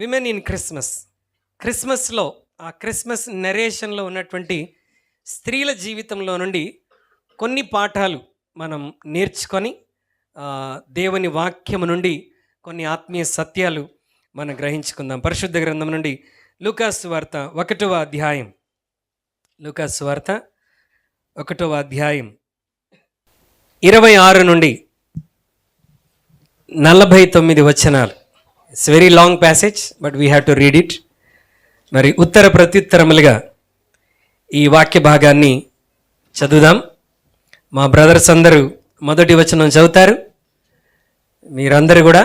Women in క్రిస్మస్లో ఆ Christmas నెరేషన్లో ఉన్నటువంటి స్త్రీల జీవితంలో నుండి కొన్ని పాఠాలు మనం నేర్చుకొని దేవుని వాక్యము నుండి కొన్ని ఆత్మీయ సత్యాలు మనం గ్రహించుకుందాం. పరిశుద్ధ గ్రంథం నుండి లూకాసు వార్త 1వ అధ్యాయం, లూకాసు వార్త 1వ అధ్యాయం 26 నుండి 49 వచనాలు. It's very long passage, but we have to read it. మరి ఉత్తర ప్రత్యుత్తరములుగా ఈ వాక్య భాగాన్ని చదువుదాం. మా బ్రదర్స్ అందరూ మొదటి వచనం చదువుతారు, మీరందరూ కూడా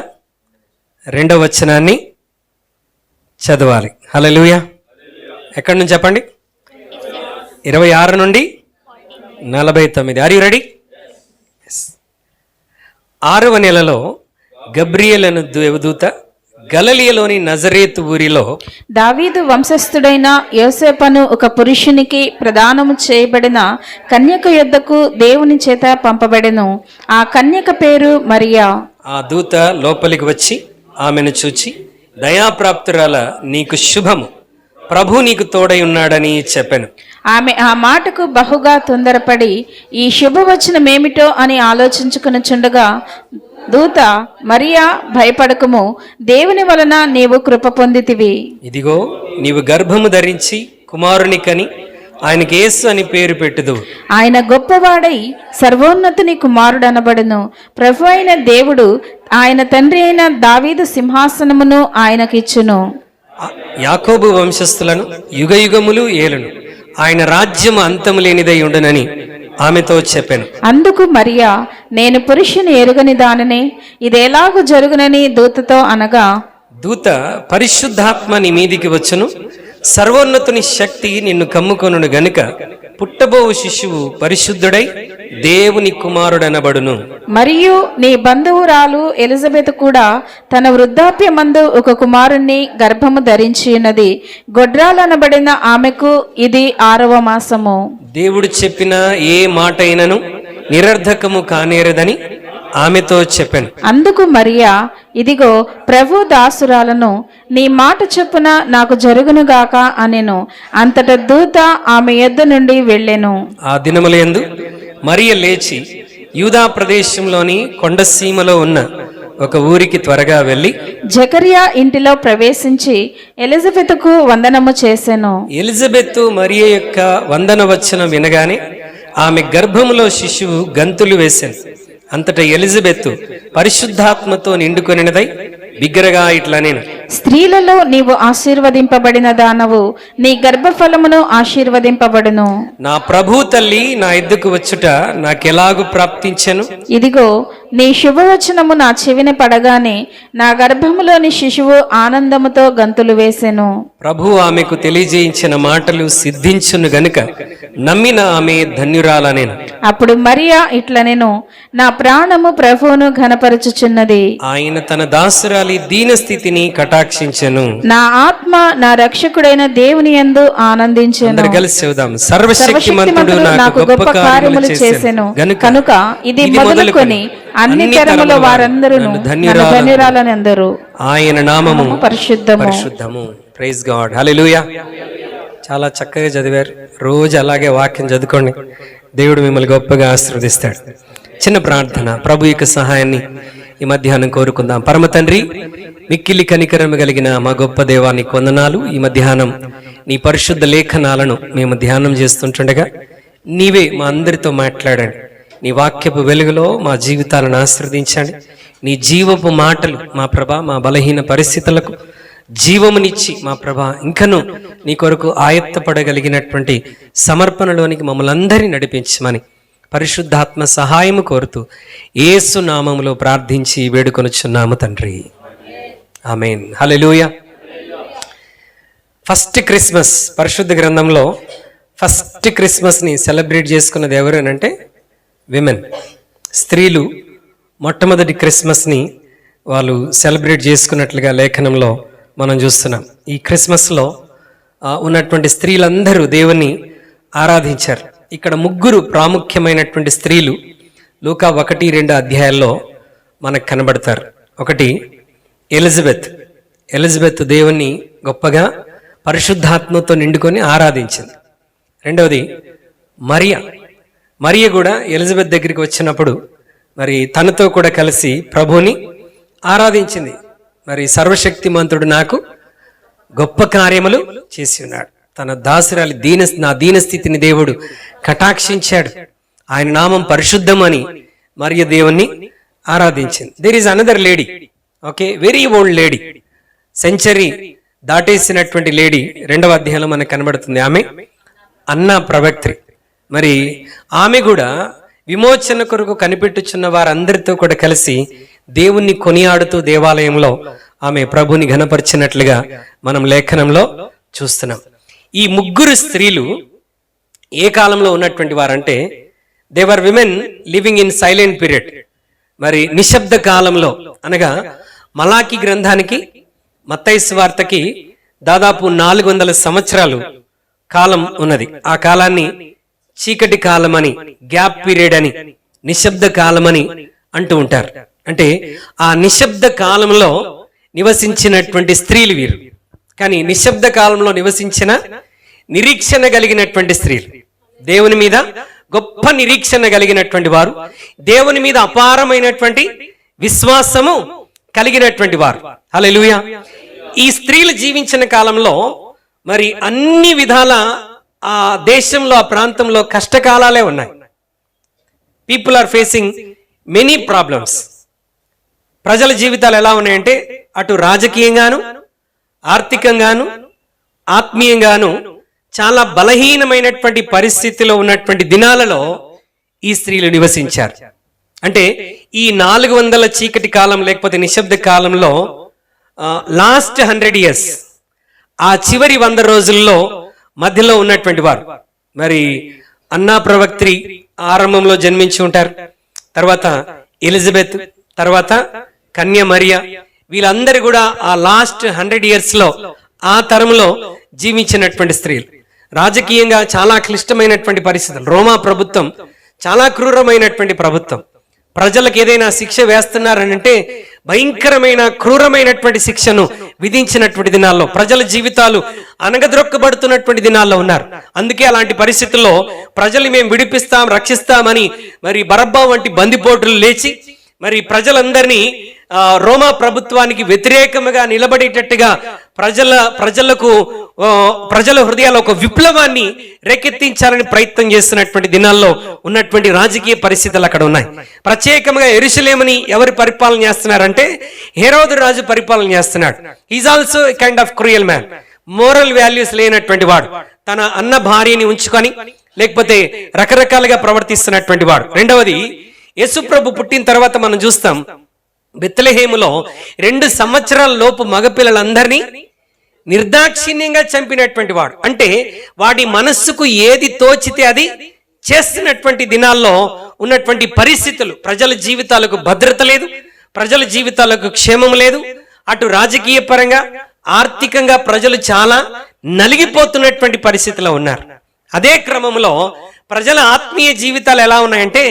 2వ వచనాన్ని చదవాలి. హల్లెలూయా. ఎక్కడి నుంచి చెప్పండి? 26 నుండి 49. Are you ready? 6వ నెలలో గబ్రియేల్ అను దేవదూత గలిలయలోని నజరేతు ఊరిలో దావీదు వంశస్థుడైన యోసేపును ఒక పురుషునికి ప్రదానము చేయబడిన కన్యక యొద్దకు దేవుని చేత పంపబడెను. ఆ కన్యక పేరు మరియా. ఆ దూత లోపలికి వచ్చి ఆమెను చూచి, దయాప్రాప్తురాల, నీకు శుభము, ప్రభు నీకు తోడై ఉన్నాడని చెప్పెను. ఆమె ఆ మాటకు బహుగా తొందరపడి ఈ శుభవచనమేమిటో అని ఆలోచించుకునిచుండగా దూత, మరియా, భయపడకుము, దేవుని వలన నీవు కృప పొందితివి. ఇదిగో, నీవు గర్భము ధరించి కుమారుని కని ఆయనకి యేసు అని పేరు పెట్టుదు. ఆయన గొప్పవాడై సర్వోన్నతుని కుమారుడనబడును. ప్రభు అయిన దేవుడు ఆయన తండ్రి అయిన దావీదు సింహాసనమును ఆయనకిచ్చును. యాకోబు వంశస్థులను యుగయుగములు ఏలును. ఆయన రాజ్యము అంతము లేనిదై ఉండునని ఆమెతో చెప్పాను. అందుకు మరియా, నేను పురుషుని ఎరుగని దాననే, ఇదేలాగు జరుగునని దూతతో అనగా, దూత, పరిశుద్ధాత్మ నీ మీదికి వచ్చును, సర్వోన్నతుని శక్తి నిన్ను కమ్ముకొనును గనుక పుట్టబోవు శిశువు పరిశుద్ధుడై దేవుని కుమారుడనబడును. మరియు నీ బంధువురాలు ఎలిజబెత్ కూడా తన వృద్ధాప్యమందు ఒక కుమారుణ్ణి గర్భము ధరించి ఉన్నది. గొడ్రాలనబడిన ఆమెకు ఇది 6వ మాసము. దేవుడు చెప్పిన ఏ మాట అయినను నిరర్ధకము కానేరదని ఆమెతో చెప్పాను. అందుకు మరియా, ఇదిగో ప్రభు దాసురాలను, నీ మాట చొప్పున నాకు జరుగునుగాక అనెను. అంతట దూత ఆమె యొద్ద నుండి వెళ్ళెను. ఆ దినములందు మరియ లేచి యూదా ప్రదేశంలోని కొండసీమలో ఉన్న ఒక ఊరికి త్వరగా వెళ్ళి జకరియా ఇంటిలో ప్రవేశించి ఎలిజబెతుకు వందనము చేసెను. ఎలిజబెత్ మరియ యొక్క వందన వచనం వినగానే ఆమె గర్భములో శిశువు గంతులు వేసెను. అంతటా ఎలిజబెత్ పరిశుద్ధాత్మతో నిండుకొనినదై బిగ్గరగా ఇట్లా నేను, స్త్రీలలో నీవు ఆశీర్వదింపబడిన దానవు, నీ గర్భఫలమును ఆశీర్వదింపబడును. నా ప్రభు తల్లి నా ఎద్దుకు వచ్చుట నాకెలాగు ప్రాప్తించెను? ఇదిగో, నీ శుభవచనము నా చెవిన పడగానే నా గర్భములోని శిశువు ఆనందముతో గంతులు వేసెను. ప్రభు ఆమెకు తెలియజేయించిన మాటలు సిద్ధించును గనుక నమ్మిన ఆమె ధన్యురాలనేను. అప్పుడు మరియా ఇట్లనెను, నా ప్రాణము ప్రభువును ఘనపరచుచున్నది. ఆయన తన దాసురాలి దీన స్థితిని కటాక్షించెను. నా ఆత్మ నా రక్షకుడైన దేవుని యందు ఆనందించెను. అందరూ కలిసి చెబుదాం. సర్వశక్తిమంతుడు నాకు గొప్ప కార్యములు చేసెను కనుక ఇది మొదలుకొని అన్ని తరముల వారందరూ ధన్యురాలని అందరూ. ఆయన నామము పరిశుద్ధము. Praise God. హల్లెలూయా. చాలా చక్కగా చదివారు. రోజు అలాగే వాక్యం చదువుకోండి, దేవుడు మిమ్మల్ని గొప్పగా ఆశీర్వదిస్తాడు. చిన్న ప్రార్థన. ప్రభు యొక్క సహాయాన్ని ఈ మధ్యాహ్నం కోరుకుందాం. పరమ తండ్రి, మిక్కిలి కనికరము కలిగిన మా గొప్ప దేవానికి వందనాలు. ఈ మధ్యాహ్నం నీ పరిశుద్ధ లేఖనాలను మేము ధ్యానం చేస్తుంటుండగా నీవే మా అందరితో మాట్లాడండి. నీ వాక్యపు వెలుగులో మా జీవితాలను ఆశీర్వదించండి. నీ జీవపు మాటలు మా ప్రభా మా బలహీన పరిస్థితులకు జీవమునిచ్చి మా ప్రభా ఇంకను నీ కొరకు ఆయత్తపడగలిగినటువంటి సమర్పణలోనికి మమ్మల్ని అందరినీ నడిపించమని పరిశుద్ధాత్మ సహాయము కోరుతూ యేసు నామములో ప్రార్థించి వేడుకొనుచున్నాము తండ్రి, ఆమేన్. హల్లెలూయా. ఫస్ట్ క్రిస్మస్, పరిశుద్ధ గ్రంథంలో ఫస్ట్ క్రిస్మస్ని సెలబ్రేట్ చేసుకున్నది ఎవరు అంటే విమెన్, స్త్రీలు. మొట్టమొదటి క్రిస్మస్ని వాళ్ళు సెలబ్రేట్ చేసుకున్నట్లుగా లేఖనంలో మనం చూస్తున్నాం. ఈ క్రిస్మస్లో ఉన్నటువంటి స్త్రీలందరూ దేవుని ఆరాధించారు. ఇక్కడ 3 ప్రాముఖ్యమైనటువంటి స్త్రీలు లూకా 1, 2 అధ్యాయాల్లో మనకు కనబడతారు. ఒకటి ఎలిజబెత్, ఎలిజబెత్ దేవుణ్ణి గొప్పగా పరిశుద్ధాత్మతో నిండుకొని ఆరాధించింది. రెండవది మరియ కూడా ఎలిజబెత్ దగ్గరికి వచ్చినప్పుడు మరి తనతో కూడా కలిసి ప్రభువుని ఆరాధించింది. మరి సర్వశక్తిమంతుడు నాకు గొప్ప కార్యములు చేసి ఉన్నాడు, తన దాసురాలి నా దీనస్థితిని దేవుడు కటాక్షించాడు, ఆయన నామం పరిశుద్ధమని మరియ దేవుణ్ణి ఆరాధించింది. There is another lady, okay, very old lady, century దాటేసినటువంటి లేడీ 2వ అధ్యాయంలో మనకు కనబడుతుంది. ఆమె అన్నా ప్రవక్త్రి. మరి ఆమె కూడా విమోచన కొరకు కనిపెట్టుచున్న వారందరితో కూడా కలిసి దేవుణ్ణి కొనియాడుతూ దేవాలయంలో ఆమె ప్రభుని ఘనపరిచినట్లుగా మనం లేఖనంలో చూస్తున్నాం. ఈ ముగ్గురు స్త్రీలు ఏ కాలంలో ఉన్నటువంటి వారంటే they were women living in silent period. మరి నిశ్శబ్ద కాలంలో, అనగా మలాకి గ్రంథానికి మత్తయి సువార్తకి దాదాపు 400 సంవత్సరాలు కాలం ఉన్నది. ఆ కాలాన్ని చీకటి కాలం అని, గ్యాప్ పీరియడ్ అని, నిశ్శబ్ద కాలం అని అంటూ ఉంటారు. అంటే ఆ నిశ్శబ్ద కాలంలో నివసించినటువంటి స్త్రీలు వీరు. కానీ నిశ్శబ్ద కాలంలో నివసించిన నిరీక్షణ కలిగినటువంటి స్త్రీలు, దేవుని మీద గొప్ప నిరీక్షణ కలిగినటువంటి వారు, దేవుని మీద అపారమైనటువంటి విశ్వాసము కలిగినటువంటి వారు. హల్లెలూయా. ఈ స్త్రీలు జీవించిన కాలంలో మరి అన్ని విధాల ఆ దేశంలో, ఆ ప్రాంతంలో కష్టకాలాలే ఉన్నాయి. People are facing many problems. ప్రజల జీవితాలు ఎలా ఉన్నాయంటే అటు రాజకీయంగాను, ఆర్థికంగాను, ఆత్మీయంగాను చాలా బలహీనమైనటువంటి పరిస్థితిలో ఉన్నటువంటి దినాలలో ఈ స్త్రీలు నివసించారు. అంటే ఈ 400 చీకటి కాలం లేకపోతే నిశ్శబ్ద కాలంలో లాస్ట్ 100 years, ఆ చివరి 100 రోజుల్లో మధ్యలో ఉన్నటువంటి వారు. మరి అన్నా ప్రవక్త్రి ఆరంభంలో జన్మించి ఉంటారు, తర్వాత ఎలిజబెత్, తర్వాత కన్య మరియ, వీళ్ళందరూ కూడా ఆ లాస్ట్ 100 years లో ఆ తరంలో జీవించినటువంటి స్త్రీలు. రాజకీయంగా చాలా క్లిష్టమైనటువంటి పరిస్థితులు. రోమా ప్రభుత్వం చాలా క్రూరమైనటువంటి ప్రభుత్వం. ప్రజలకు ఏదైనా శిక్ష వేస్తున్నారనంటే భయంకరమైన క్రూరమైనటువంటి శిక్షను విధించినటువంటి దినాల్లో ప్రజల జీవితాలు అనగద్రొక్కబడుతున్నటువంటి దినాల్లో ఉన్నారు. అందుకే అలాంటి పరిస్థితుల్లో ప్రజలు మేము విడిపిస్తాం, రక్షిస్తామని మరి బరబ్బా వంటి బందిపోటులు లేచి మరి ప్రజలందరినీ రోమా ప్రభుత్వానికి వ్యతిరేకముగా నిలబడేటట్టుగా ప్రజల హృదయాల్లో ఒక విప్లవాన్ని రేకెత్తించాలని ప్రయత్నం చేస్తున్నటువంటి దినాల్లో ఉన్నటువంటి రాజకీయ పరిస్థితులు అక్కడ ఉన్నాయి. ప్రత్యేకంగా యెరూషలేముని ఎవరు పరిపాలన చేస్తున్నారంటే హెరోదు రాజు పరిపాలన చేస్తున్నాడు. Is also kind of cruel man. Moral values లేనటువంటి వాడు, తన అన్న భార్యని ఉంచుకొని లేకపోతే రకరకాలుగా ప్రవర్తిస్తున్నటువంటి వాడు. రెండవది, యేసుప్రభు పుట్టిన తర్వాత మనం చూస్తాం బెత్లెహేములో 2 సంవత్సరాల లోపు మగపిల్లలందరినీ నిర్దాక్షిణ్యంగా చంపినటువంటి వాడు. అంటే వాడి మనస్సుకు ఏది తోచితే అది చేస్తున్నటువంటి దినాల్లో ఉన్నటువంటి పరిస్థితులు. ప్రజల జీవితాలకు భద్రత లేదు, ప్రజల జీవితాలకు క్షేమం లేదు. అటు రాజకీయ పరంగా, ఆర్థికంగా ప్రజలు చాలా నలిగిపోతున్నటువంటి పరిస్థితిలో ఉన్నారు. అదే క్రమంలో ప్రజల ఆత్మీయ జీవితాలు ఎలా ఉన్నాయంటే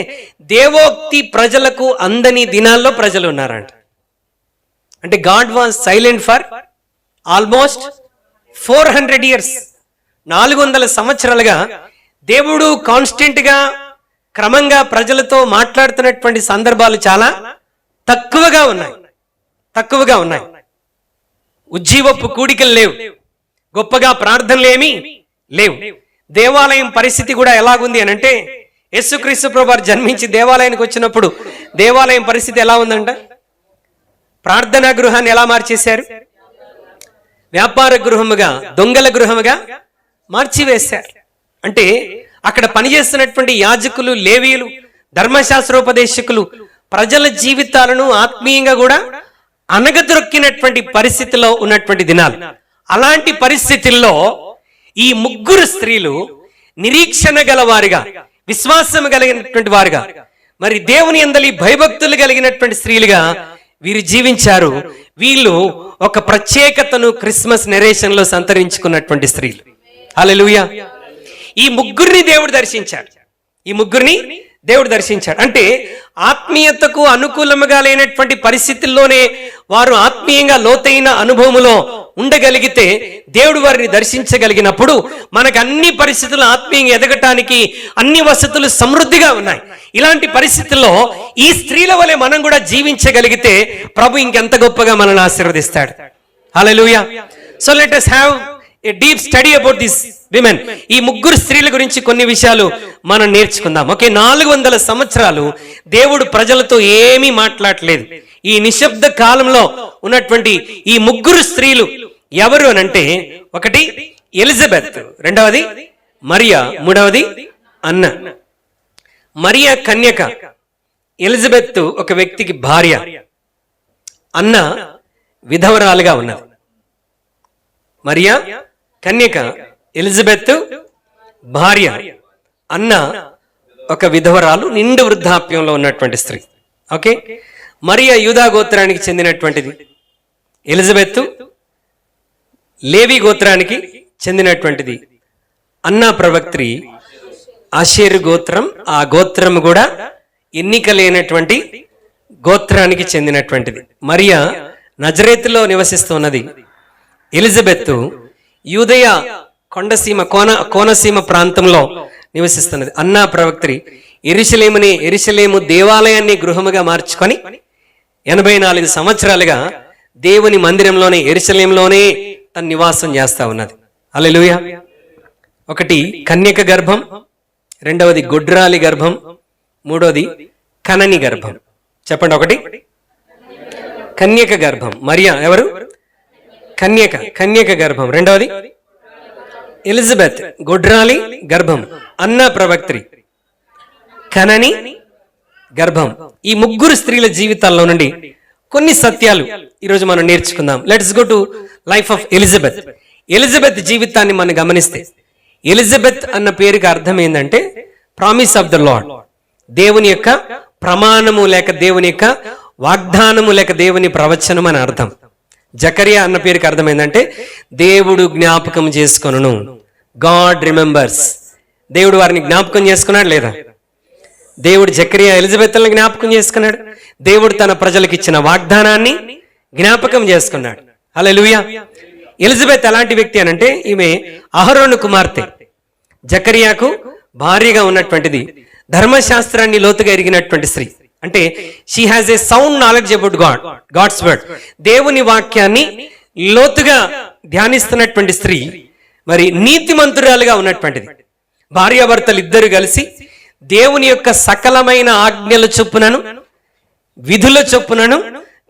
దేవోక్తి ప్రజలకు అందని దినాల్లో ప్రజలు ఉన్నారంట. అంటే God was silent for almost 400 years. 400 సంవత్సరాలుగా దేవుడు కాన్స్టెంట్ గా క్రమంగా ప్రజలతో మాట్లాడుతున్నటువంటి సందర్భాలు చాలా తక్కువగా ఉన్నాయి. ఉజ్జీవపు కూడికలు లేవు, గొప్పగా ప్రార్థనలు ఏమీ లేవు. దేవాలయం పరిస్థితి కూడా ఎలాగుంది అని అంటే యేసుక్రీస్తు ప్రభువు జన్మించి దేవాలయానికి వచ్చినప్పుడు దేవాలయం పరిస్థితి ఎలా ఉందంట? ప్రార్థనా గృహాన్ని ఎలా మార్చేశారు? వ్యాపార గృహముగా, దొంగల గృహముగా మార్చివేశారు. అంటే అక్కడ పనిచేస్తున్నటువంటి యాజకులు, లేవీయులు, ధర్మశాస్త్రోపదేశకులు ప్రజల జీవితాలను ఆత్మీయంగా కూడా అనగదొక్కినటువంటి పరిస్థితిలో ఉన్నటువంటి దినాలు. అలాంటి పరిస్థితుల్లో ఈ ముగ్గురు స్త్రీలు నిరీక్షణ గలవారుగా, విశ్వాసం కలిగినటువంటి వారుగా, మరి దేవుని యందలి భయభక్తులు కలిగినటువంటి స్త్రీలుగా వీరు జీవించారు. వీళ్ళు ఒక ప్రత్యేకతను క్రిస్మస్ నెరేషన్ లో సంతరించుకున్నటువంటి స్త్రీలు. హల్లెలూయా. ఈ ముగ్గురిని దేవుడు దర్శించాడు. దేవుడు దర్శించాడు. అంటే ఆత్మీయతకు అనుకూలముగా లేనటువంటి పరిస్థితుల్లోనే వారు ఆత్మీయంగా లోతైన అనుభవములో ఉండగలిగితే దేవుడు వారిని దర్శించగలిగినప్పుడు మనకు అన్ని పరిస్థితులు ఆత్మీయంగా ఎదగటానికి అన్ని వసతులు సమృద్ధిగా ఉన్నాయి. ఇలాంటి పరిస్థితుల్లో ఈ స్త్రీల వలె మనం కూడా జీవించగలిగితే ప్రభు ఇంకెంత గొప్పగా మనల్ని ఆశీర్వదిస్తాడు. Hallelujah. So let us have a deep study about this women. ఈ ముగ్గురు స్త్రీల గురించి కొన్ని విషయాలు మనం నేర్చుకుందాం. ఓకే, 400 సంవత్సరాలు దేవుడు ప్రజలతో ఏమీ మాట్లాడలేదు. ఈ నిశ్శబ్ద కాలంలో ఉన్నటువంటి ఈ ముగ్గురు స్త్రీలు ఎవరు అనంటే, ఒకటి ఎలిజబెత్, రెండవది మరియా, మూడవది అన్న. మరియా కన్యక, ఎలిజబెత్ ఒక వ్యక్తికి భార్య, అన్న విధవరాలుగా ఉన్నది. మరియా కన్యక, ఎలిజబెత్ భార్య, అన్న ఒక విధవరాలు, నిండు వృద్ధాప్యంలో ఉన్నటువంటి స్త్రీ. ఓకే, మరియా యూదా గోత్రానికి చెందినటువంటిది, ఎలిజబెత్ లేవి గోత్రానికి చెందినటువంటిది, అన్న ప్రవక్త్రి ఆషేరు గోత్రం, ఆ గోత్రం కూడా ఎన్నిక లేనటువంటి గోత్రానికి చెందినటువంటిది. మరియా నజరేతులో నివసిస్తున్నది. ఎలిజబెత్ యూదయ కొండసీమ కోనసీమ ప్రాంతంలో నివసిస్తున్నది. అన్నా ప్రవక్త్రి యెరూషలేము దేవాలయాన్ని గృహముగా మార్చుకొని 84 సంవత్సరాలుగా దేవుని మందిరంలోనే, యెరూషలేములోనే తన నివాసం చేస్తా ఉన్నది. హల్లెలూయా. ఒకటి కన్యక గర్భం, రెండవది గొడ్రాలి గర్భం, మూడవది కనని గర్భం. చెప్పండి. ఒకటి కన్యక గర్భం, మరియా ఎవరు? కన్యక గర్భం. రెండవది ఎలిజబెత్ గొడ్రాలి గర్భం, అన్న ప్రవక్త్రి కనని గర్భం. ఈ ముగ్గురు స్త్రీల జీవితాల్లో నుండి కొన్ని సత్యాలు ఈరోజు మనం నేర్చుకుందాం. Let's go to life of Elizabeth. Elizabeth జీవితాన్ని మనం గమనిస్తే, ఎలిజబెత్ అన్న పేరుకి అర్థం ఏంటంటే ప్రామిస్ ఆఫ్ ద లార్డ్, దేవుని యొక్క ప్రమాణము లేక దేవుని యొక్క వాగ్దానము లేక దేవుని ప్రవచనం అని అర్థం. జకరియా అన్న పేరుకి అర్థం ఏంటంటే దేవుడు జ్ఞాపకం చేసుకొనును, గాడ్ రిమెంబర్స్. దేవుడు వారిని జ్ఞాపకం చేసుకున్నాడు లేదా? దేవుడు జకరియా ఎలిజబెత్లను జ్ఞాపకం చేసుకున్నాడు. దేవుడు తన ప్రజలకు ఇచ్చిన వాగ్దానాన్ని జ్ఞాపకం చేసుకున్నాడు. హల్లెలూయా. ఎలిజబెత్ ఎలాంటి వ్యక్తి అనంటే, ఈమె అహరోను కుమార్తె, జకరియాకు భార్యగా ఉన్నటువంటిది, ధర్మశాస్త్రాన్ని లోతుగా ఎరిగినటువంటి స్త్రీ. అంటే she has a sound knowledge about God's word. దేవుని వాక్యాన్ని లోతుగా ధ్యానిస్తున్నటువంటి స్త్రీ, మరి నీతిమంతురాలుగా ఉన్నటువంటిది. భార్యాభర్తలు ఇద్దరు కలిసి దేవుని యొక్క సకలమైన ఆజ్ఞల చొప్పునను విధుల చొప్పునను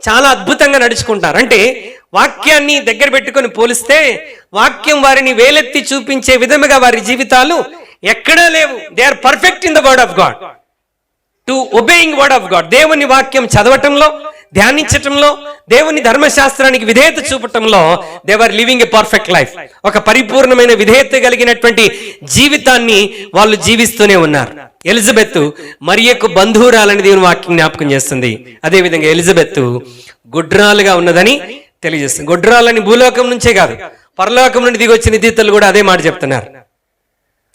చాలా అద్భుతంగా నడుచుకుంటారు. అంటే వాక్యాన్ని దగ్గర పెట్టుకొని పోలిస్తే వాక్యం వారిని వేలెత్తి చూపించే విధముగా వారి జీవితాలు ఎక్కడా లేవు. They are perfect in the word of God, to obeying word of God. దేవుని వాక్యం చదవటంలో, ధ్యానించటంలో, దేవుని ధర్మశాస్త్రానికి విధేయత చూపటంలో they are living a perfect life. ఒక పరిపూర్ణమైన విధేయత కలిగినటువంటి జీవితాన్ని వాళ్ళు జీవిస్తూనే ఉన్నారు. ఎలిజబెత్ మరియకు బంధువురాలని దేవుని వాక్యం జ్ఞాపకం చేస్తుంది. అదేవిధంగా ఎలిజబెత్ గొడ్రాలుగా ఉన్నదని తెలియజేస్తుంది. గొడ్రాలని భూలోకం నుంచే కాదు, పరలోకం నుండి దిగొచ్చిన దూతలు కూడా అదే మాట చెప్తున్నారు.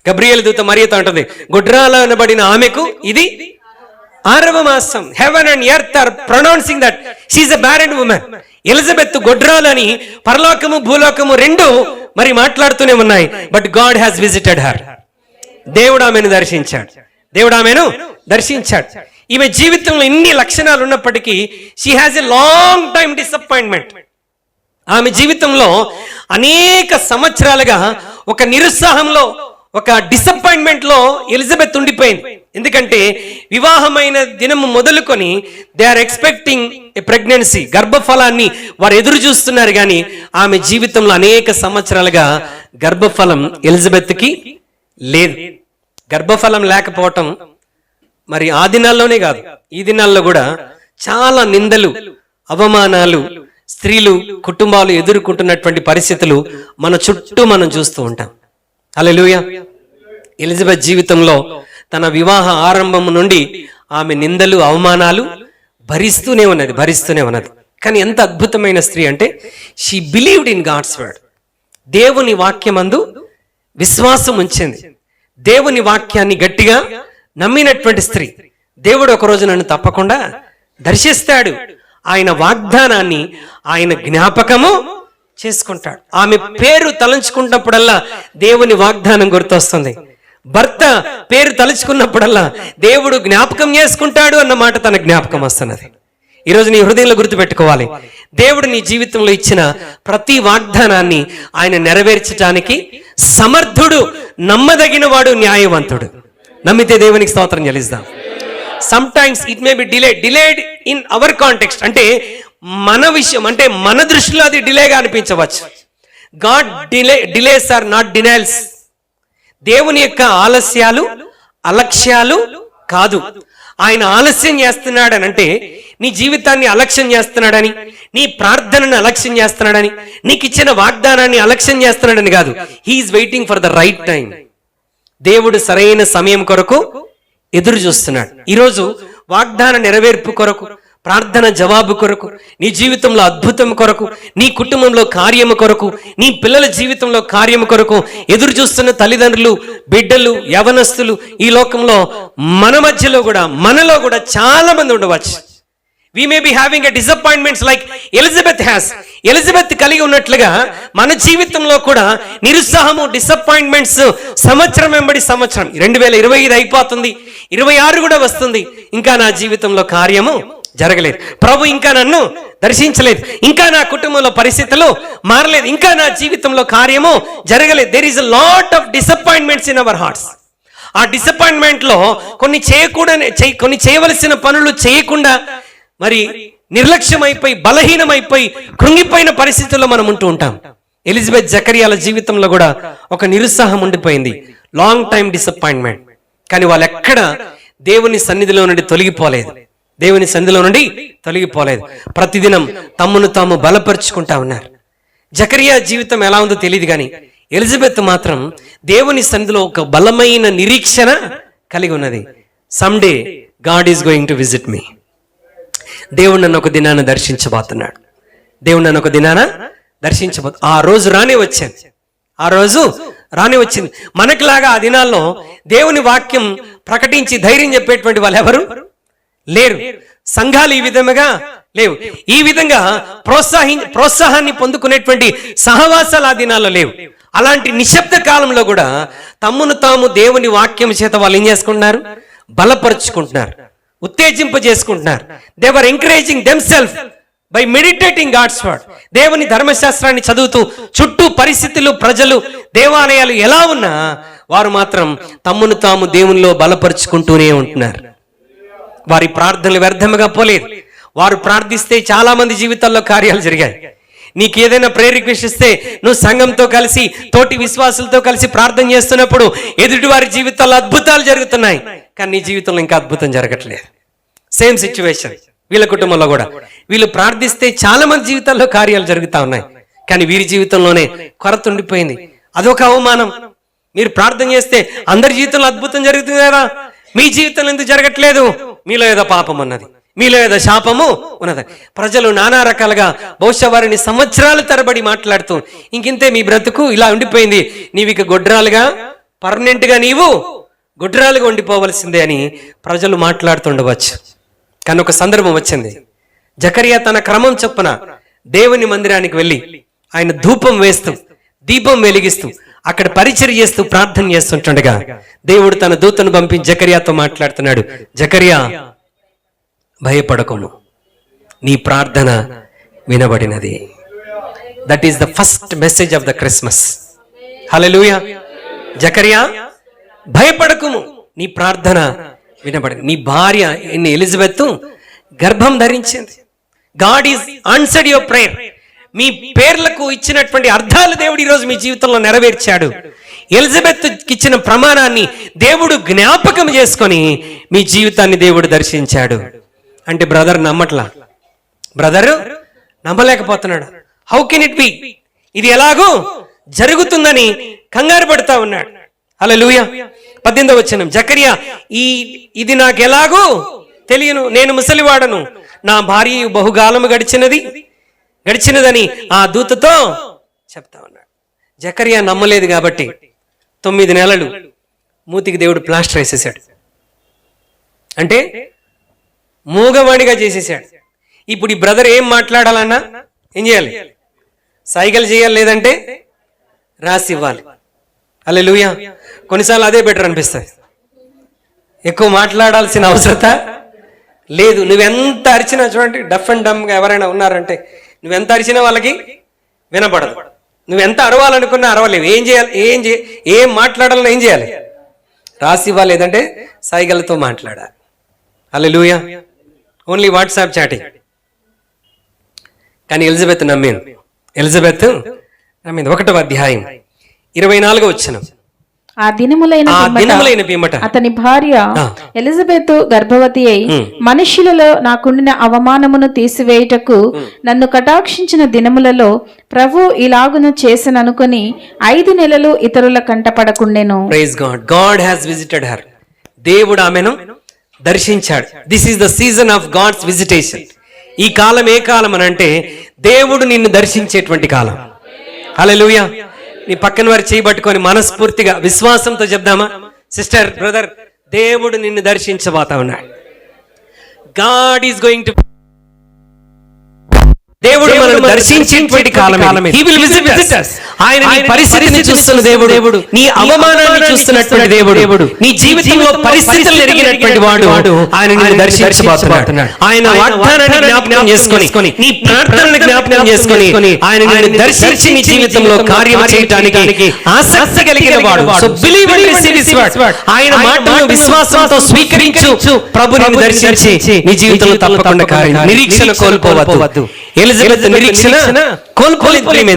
గబ్రియేలు దూత మరియతో అంటుంది, గొడ్రాలు అనబడిన ఆమెకు ఇది 6వ మాసం. Heaven and earth are pronouncing that she is a barren women. Elizabeth గొడ్రాలు అని పరలోకము భూలోకము రెండు మరి మాట్లాడుతూనే ఉన్నాయి. But God has visited her. దేవుడు ఆమెను దర్శించాడు. ఈమె జీవితంలో ఇన్ని లక్షణాలు ఉన్నప్పటికీ she has a long time disappointment. ఆమె జీవితంలో అనేక సంవత్సరాలుగా ఒక నిరుత్సాహంలో, ఒక డిసప్పాయింట్మెంట్ లో ఎలిజబెత్ ఉండిపోయింది. ఎందుకంటే వివాహమైన దినము మొదలుకొని they are expecting a pregnancy, గర్భఫలాన్ని వారు ఎదురు చూస్తున్నారు. కానీ ఆమె జీవితంలో అనేక సంవత్సరాలుగా గర్భఫలం ఎలిజబెత్కి లేదు. గర్భఫలం లేకపోవటం మరి ఆ దినాల్లోనే కాదు, ఈ దినాల్లో కూడా చాలా నిందలు, అవమానాలు, స్త్రీలు, కుటుంబాలు ఎదుర్కొంటున్నటువంటి పరిస్థితులు మన చుట్టూ మనం చూస్తూ ఉంటాం. హల్లెలూయా. ఎలిజబెత్ జీవితంలో తన వివాహ ఆరంభం నుండి ఆమె నిందలు, అవమానాలు భరిస్తూనే ఉన్నది. కానీ ఎంత అద్భుతమైన స్త్రీ అంటే she believed in God's word. దేవుని వాక్యమందు విశ్వాసం ఉంచింది. దేవుని వాక్యాన్ని గట్టిగా నమ్మినటువంటి స్త్రీ, దేవుడు ఒకరోజు నన్ను తప్పకుండా దర్శిస్తాడు, ఆయన వాగ్దానాన్ని ఆయన జ్ఞాపకము చేసుకుంటాడు. ఆమె పేరు తలంచుకున్నప్పుడల్లా దేవుని వాగ్దానం గుర్తొస్తుంది. భర్త పేరు తలుచుకున్నప్పుడల్లా దేవుడు జ్ఞాపకం చేసుకుంటాడు అన్న మాట తన జ్ఞాపకం వస్తున్నది. ఈరోజు నీ హృదయంలో గుర్తుపెట్టుకోవాలి, దేవుడు నీ జీవితంలో ఇచ్చిన ప్రతి వాగ్దానాన్ని ఆయన నెరవేర్చడానికి సమర్థుడు, నమ్మదగిన వాడు, న్యాయవంతుడు. నమ్మితే దేవునికి స్తోత్రం చెల్లిద్దాం. Sometimes it may be delayed in our context, అంటే మన విషయం, అంటే మన దృష్టిలో అది డిలేగా అనిపించవచ్చు. God delays are not denials. దేవుని యొక్క ఆలస్యాలు అలక్ష్యాలు కాదు. ఆయన ఆలస్యం చేస్తున్నాడని అంటే నీ జీవితాన్ని అలక్ష్యం చేస్తున్నాడని, నీ ప్రార్థనను అలక్ష్యం చేస్తున్నాడని, నీకు ఇచ్చిన వాగ్దానాన్ని అలక్ష్యం చేస్తున్నాడని కాదు. He's waiting for the right time. దేవుడు సరైన సమయం కొరకు ఎదురు చూస్తున్నాడు. ఈరోజు వాగ్దాన నెరవేర్పు కొరకు, ప్రార్థన జవాబు కొరకు, నీ జీవితంలో అద్భుతం కొరకు, నీ కుటుంబంలో కార్యము కొరకు, నీ పిల్లల జీవితంలో కార్యము కొరకు ఎదురు చూస్తున్న తల్లిదండ్రులు, బిడ్డలు, యవనస్తులు ఈ లోకంలో మన మధ్యలో కూడా, మనలో కూడా చాలా మంది ఉండవచ్చు. We may be having a disappointments like Elizabeth has. Elizabeth కలిగి ఉన్నట్లుగా మన జీవితంలో కూడా నిరుత్సాహము, డిసప్పాయింట్మెంట్స్ సంవత్సరం వెంబడి సంవత్సరం, 2025 అయిపోతుంది, 26 కూడా వస్తుంది, ఇంకా నా జీవితంలో కార్యము జరగలేదు, ప్రభు ఇంకా నన్ను దర్శించలేదు, ఇంకా నా కుటుంబంలో పరిస్థితులు మారలేదు, ఇంకా నా జీవితంలో కార్యము జరగలేదు. There is a lot of disappointments in our hearts. ఆ డిసప్పాయింట్మెంట్ లో కొన్ని చేయవలసిన పనులు చేయకుండా, మరి నిర్లక్ష్యమైపోయి, బలహీనమైపోయి, కృంగిపోయిన పరిస్థితుల్లో మనం ఉంటూ ఉంటాం. ఎలిజబెత్ జకరియాల జీవితంలో కూడా ఒక నిరుత్సాహం ఉండిపోయింది, లాంగ్ టైం డిసప్పాయింట్మెంట్. కానీ వాళ్ళు ఎక్కడ దేవుని సన్నిధిలో నుండి తొలగిపోలేదు, దేవుని సన్నిధిలో నుండి తొలగిపోలేదు. ప్రతిదినం తమ్మును తాము బలపరుచుకుంటా ఉన్నారు. జకరియా జీవితం ఎలా ఉందో తెలియదు, కానీ ఎలిజబెత్ మాత్రం దేవుని సన్నిధిలో ఒక బలమైన నిరీక్షణ కలిగి ఉన్నది. Someday God is going to visit me. దేవుడు నన్ను ఒక దినాన దర్శించబోతున్నాడు, దేవుడు నన్ను ఒక దినాన ఆ రోజు రానే వచ్చింది. మనకులాగా ఆ దినాల్లో దేవుని వాక్యం ప్రకటించి ధైర్యం చెప్పేటువంటి వాళ్ళు ఎవరు లేరు. సంఘాలు ఈ విధముగా లేవు. ఈ విధంగా ప్రోత్సాహాన్ని పొందుకునేటువంటి సహవాసాలు ఆ దినాల్లో లేవు. అలాంటి నిశ్శబ్ద కాలంలో కూడా తమ్మును తాము దేవుని వాక్యం చేత వాళ్ళు ఏం చేసుకుంటున్నారు? బలపరుచుకుంటున్నారు, ఉత్తేజింపజేసుకుంటున్నారు. They were encouraging themself by meditating God's word. దేవుని ధర్మశాస్త్రాన్ని చదువుతూ, చుట్టూ పరిస్థితులు, ప్రజలు, దేవాలయాలు ఎలా ఉన్నా వారు మాత్రం తమ్మును తాము దేవునిలో బలపరుచుకుంటూనే ఉంటున్నారు. వారి ప్రార్థనలు వ్యర్థముగా పోలేదు. వారు ప్రార్థిస్తే చాలా మంది జీవితాల్లో కార్యాలు జరిగాయి. నీకు ఏదైనా ప్రేయర్ రిక్వెస్ట్ ఇస్తే నువ్వు సంఘంతో కలిసి, తోటి విశ్వాసులతో కలిసి ప్రార్థన చేస్తున్నప్పుడు ఎదుటి వారి జీవితాల్లో అద్భుతాలు జరుగుతున్నాయి, కానీ నీ జీవితంలో ఇంకా అద్భుతం జరగట్లేదు. సేమ్ సిచ్యువేషన్ వీళ్ళ కుటుంబంలో కూడా. వీళ్ళు ప్రార్థిస్తే చాలా మంది జీవితాల్లో కార్యాలు జరుగుతూ ఉన్నాయి, కానీ వీరి జీవితంలోనే కొరత ఉండిపోయింది. అదొక అవమానం. మీరు ప్రార్థన చేస్తే అందరి జీవితంలో అద్భుతం జరుగుతుంది కదా, మీ జీవితంలో ఎందుకు జరగట్లేదు? మీలో ఏదో పాపం ఉన్నది, మీలో ఏదో శాపము ఉన్నది. ప్రజలు నానా రకాలుగా బహుశా వారిని సంవత్సరాల తరబడి మాట్లాడుతూ, ఇంకింతే మీ బ్రతుకు ఇలా ఉండిపోయింది, నీవు ఇక గొడ్రాలుగా, పర్మనెంట్ గా నీవు గొడ్రాలుగా ఉండిపోవలసిందే అని ప్రజలు మాట్లాడుతుండవచ్చు. కానీ ఒక సందర్భం వచ్చింది. జకరియా తన క్రమం చొప్పున దేవుని మందిరానికి వెళ్ళి ఆయన ధూపం వేస్తూ, దీపం వెలిగిస్తూ, అక్కడ పరిచర్య చేస్తూ, ప్రార్థన చేస్తుంటుండగా దేవుడు తన దూతను పంపించి జకరియాతో మాట్లాడుతున్నాడు. జకరియా, భయపడకుము, నీ ప్రార్థన వినబడినది. That is the first message of the Christmas. Hallelujah. జకరియా, భయపడకుము, నీ ప్రార్థన వినబడింది. నీ భార్య ఎలిజబెత్ గర్భం ధరించింది. God is answered your prayer. మీ పేర్లకు ఇచ్చినటువంటి అర్థాలు దేవుడు ఈరోజు మీ జీవితంలో నెరవేర్చాడు. ఎలిజబెత్ ఇచ్చిన ప్రమాణాన్ని దేవుడు జ్ఞాపకం చేసుకొని మీ జీవితాన్ని దేవుడు దర్శించాడు. అంటే బ్రదర్ నమ్మలేకపోతున్నాడు. How can it be? ఇది ఎలాగో జరుగుతుందని కంగారు పడుతూ ఉన్నాడు. హల్లెలూయా. 18వ వచనం, జకరియా, ఇది నాకు ఎలాగో తెలియను, నేను ముసలివాడను, నా భార్య బహుకాలము గడిచినదని ఆ దూతతో చెప్తా ఉన్నాడు. జకరియా నమ్మలేదు కాబట్టి 9 నెలలు మూతికి దేవుడు ప్లాస్టర్ వేసేసాడు. అంటే మూగవాడిగా చేసేసాడు. ఇప్పుడు ఈ బ్రదర్ ఏం మాట్లాడాలన్నా ఏం చేయాలి? సైకిల్ చేయాలి, లేదంటే రాసి ఇవ్వాలి. హల్లెలూయా. కొన్నిసార్లు అదే బెటర్ అనిపిస్తుంది, ఎక్కువ మాట్లాడాల్సిన అవసరత లేదు. నువ్వెంత అరిచినా, చూడండి డఫ్ అండ్ డమ్గా ఎవరైనా ఉన్నారంటే నువ్వెంత అరిచినా వాళ్ళకి వినపడదు. నువ్వెంత అరవాలనుకున్నా అరవలేవు. ఏం చేయాలి? ఏం మాట్లాడాలన్నా ఏం చేయాలి? రాసి ఇవ్వాలి, లేదంటే సైగలతో మాట్లాడాలి. హల్లెలూయా. Only WhatsApp chatting. కానీ ఎలిజబెత్ నమ్మింది. 1వ అధ్యాయం 24వ వచనం. ఆ దినములైన పిమ్మట అతని భార్య ఎలిజబెత్ గర్భవతి అయి మనుష్యులలో నాకుండిన అవమానమును తీసివేయుటకు నన్ను కటాక్షించిన దినములలో ప్రభు ఇలాగున చేసననుకొని 5 నెలలు ఇతరుల కంటపడకుండెను. Praise God. God has visited her. దేవుడు ఆమెను దర్శించాడు. This is the season of God's visitation. ఈ కాలం ఏ కాలం అని అంటే దేవుడు నిన్ను దర్శించేటువంటి కాలం. హల్లెలూయా. నీ పక్కన వారు చేయబట్టుకొని మనస్ఫూర్తిగా విశ్వాసంతో చెప్దామా? సిస్టర్, బ్రదర్, దేవుడు నిన్ను దర్శించబోతా ఉన్నాడు. గాడ్ ఈస్ గోయింగ్ టు, దేవుడు మనల్ని దర్శించేటువంటి కాలం. He will visit us. ఆయన నీ పరిస్థితిని చూస్తున్న దేవుడు, నీ అవమానాన్ని చూస్తున్నటువంటి దేవుడు, నీ జీవితంలో పరిస్థితులను ఎరిగినటువంటి వాడు ఆయన నిన్ను దర్శించబోతున్నాడు. ఆయన వాగ్దానాన్ని జ్ఞాపకం చేసుకొని, నీ ప్రార్థనను జ్ఞాపకం చేసుకొని ఆయన నిన్ను దర్శించి నీ జీవితంలో కార్యం చేయడానికి ఆసక్తి కలిగిన వాడు. So believe and receive his word. ఆయన మాటను విశ్వాసంతో స్వీకరించు. ప్రభు నిన్ను దర్శించి నీ జీవితంలో తప్పకుండా కార్యం. నిరీక్షణ కోల్పోవద్దు. ఎలిజబెత్ నిరీక్షణ కోల్పోలేదు.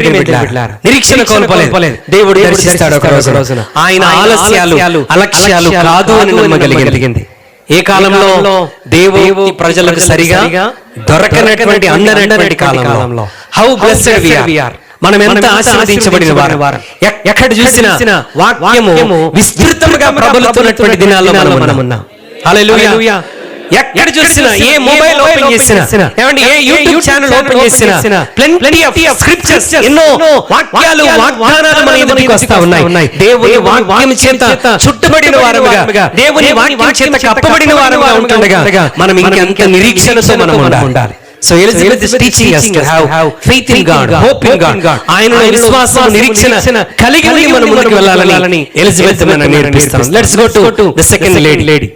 నిరీక్షణ కోల్పోలేదు. దేవుడు దర్శిస్తాడు ఒక రోజున. ఆయన ఆలస్యాలు అలక్ష్యాలు కాదు అని నమ్మగలిగింది. ఏ కాలంలో దేవుడు ప్రజలకు సరిగా దొరకనటువంటి అందనటువంటి కాలంలో. How blessed we are. మనం ఎంత ఆశీర్వదించబడిన వారు. ఎక్కడ చూసినా వాక్యము విస్తృతంగా ప్రబలుతున్నటువంటి దినాల్లో మనం ఉన్నాం. హల్లెలూయా. ఎక్కడ చూసినా, ఏ మొబైల్ ఓపెన్ చేసినా, ఏ యూట్యూబ్ ఛానల్ ఓపెన్ చేసినా ప్లెంటీ ఆఫ్ స్క్రిప్చర్స్, ఎన్నో వాక్యాలు, వాగ్దానాలు మన ఎదుటికి వస్తా ఉన్నాయి. దేవుని వాక్యం చేత చుట్టబడిన వారముగా, దేవుని వాక్యం చేత కప్పబడిన వారముగా ఉంటుండగా మనం ఇంకెంత నిరీక్షణతో మనం ఉండాలి. So Elizabeth is teaching us to have faith in God, hope in God. ఆయన విశ్వాసం, నిరీక్షణ కలిగి మనం ముందుకు వెళ్ళాలని ఎలిజబెత్ మనల్ని నేర్పిస్తాం. Let's go to the second lady.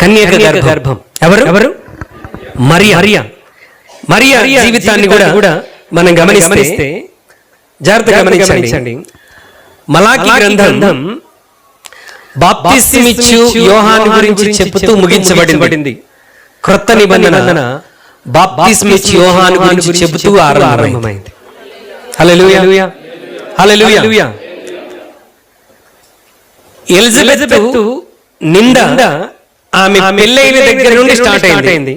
కన్యక గర్భం. ఎవరు? మరియా జీవితాన్ని కూడా మనం గమనిస్తే, జాగ్రత్తగా గమనించండి. మలాకి గ్రంథం బాప్తిస్మిచ్చు యోహాను గురించి చెబుతూ ముగించబడింది. క్రొత్త నిబంధన బాప్తిస్మిచ్చు యోహాను గురించి చెబుతూ ఆరంభమైంది. హల్లెలూయా. హల్లెలూయా. ఎలిజబెత్ నింద ఆమె పెళ్ళైన దగ్గర నుండి స్టార్ట్ అయింది.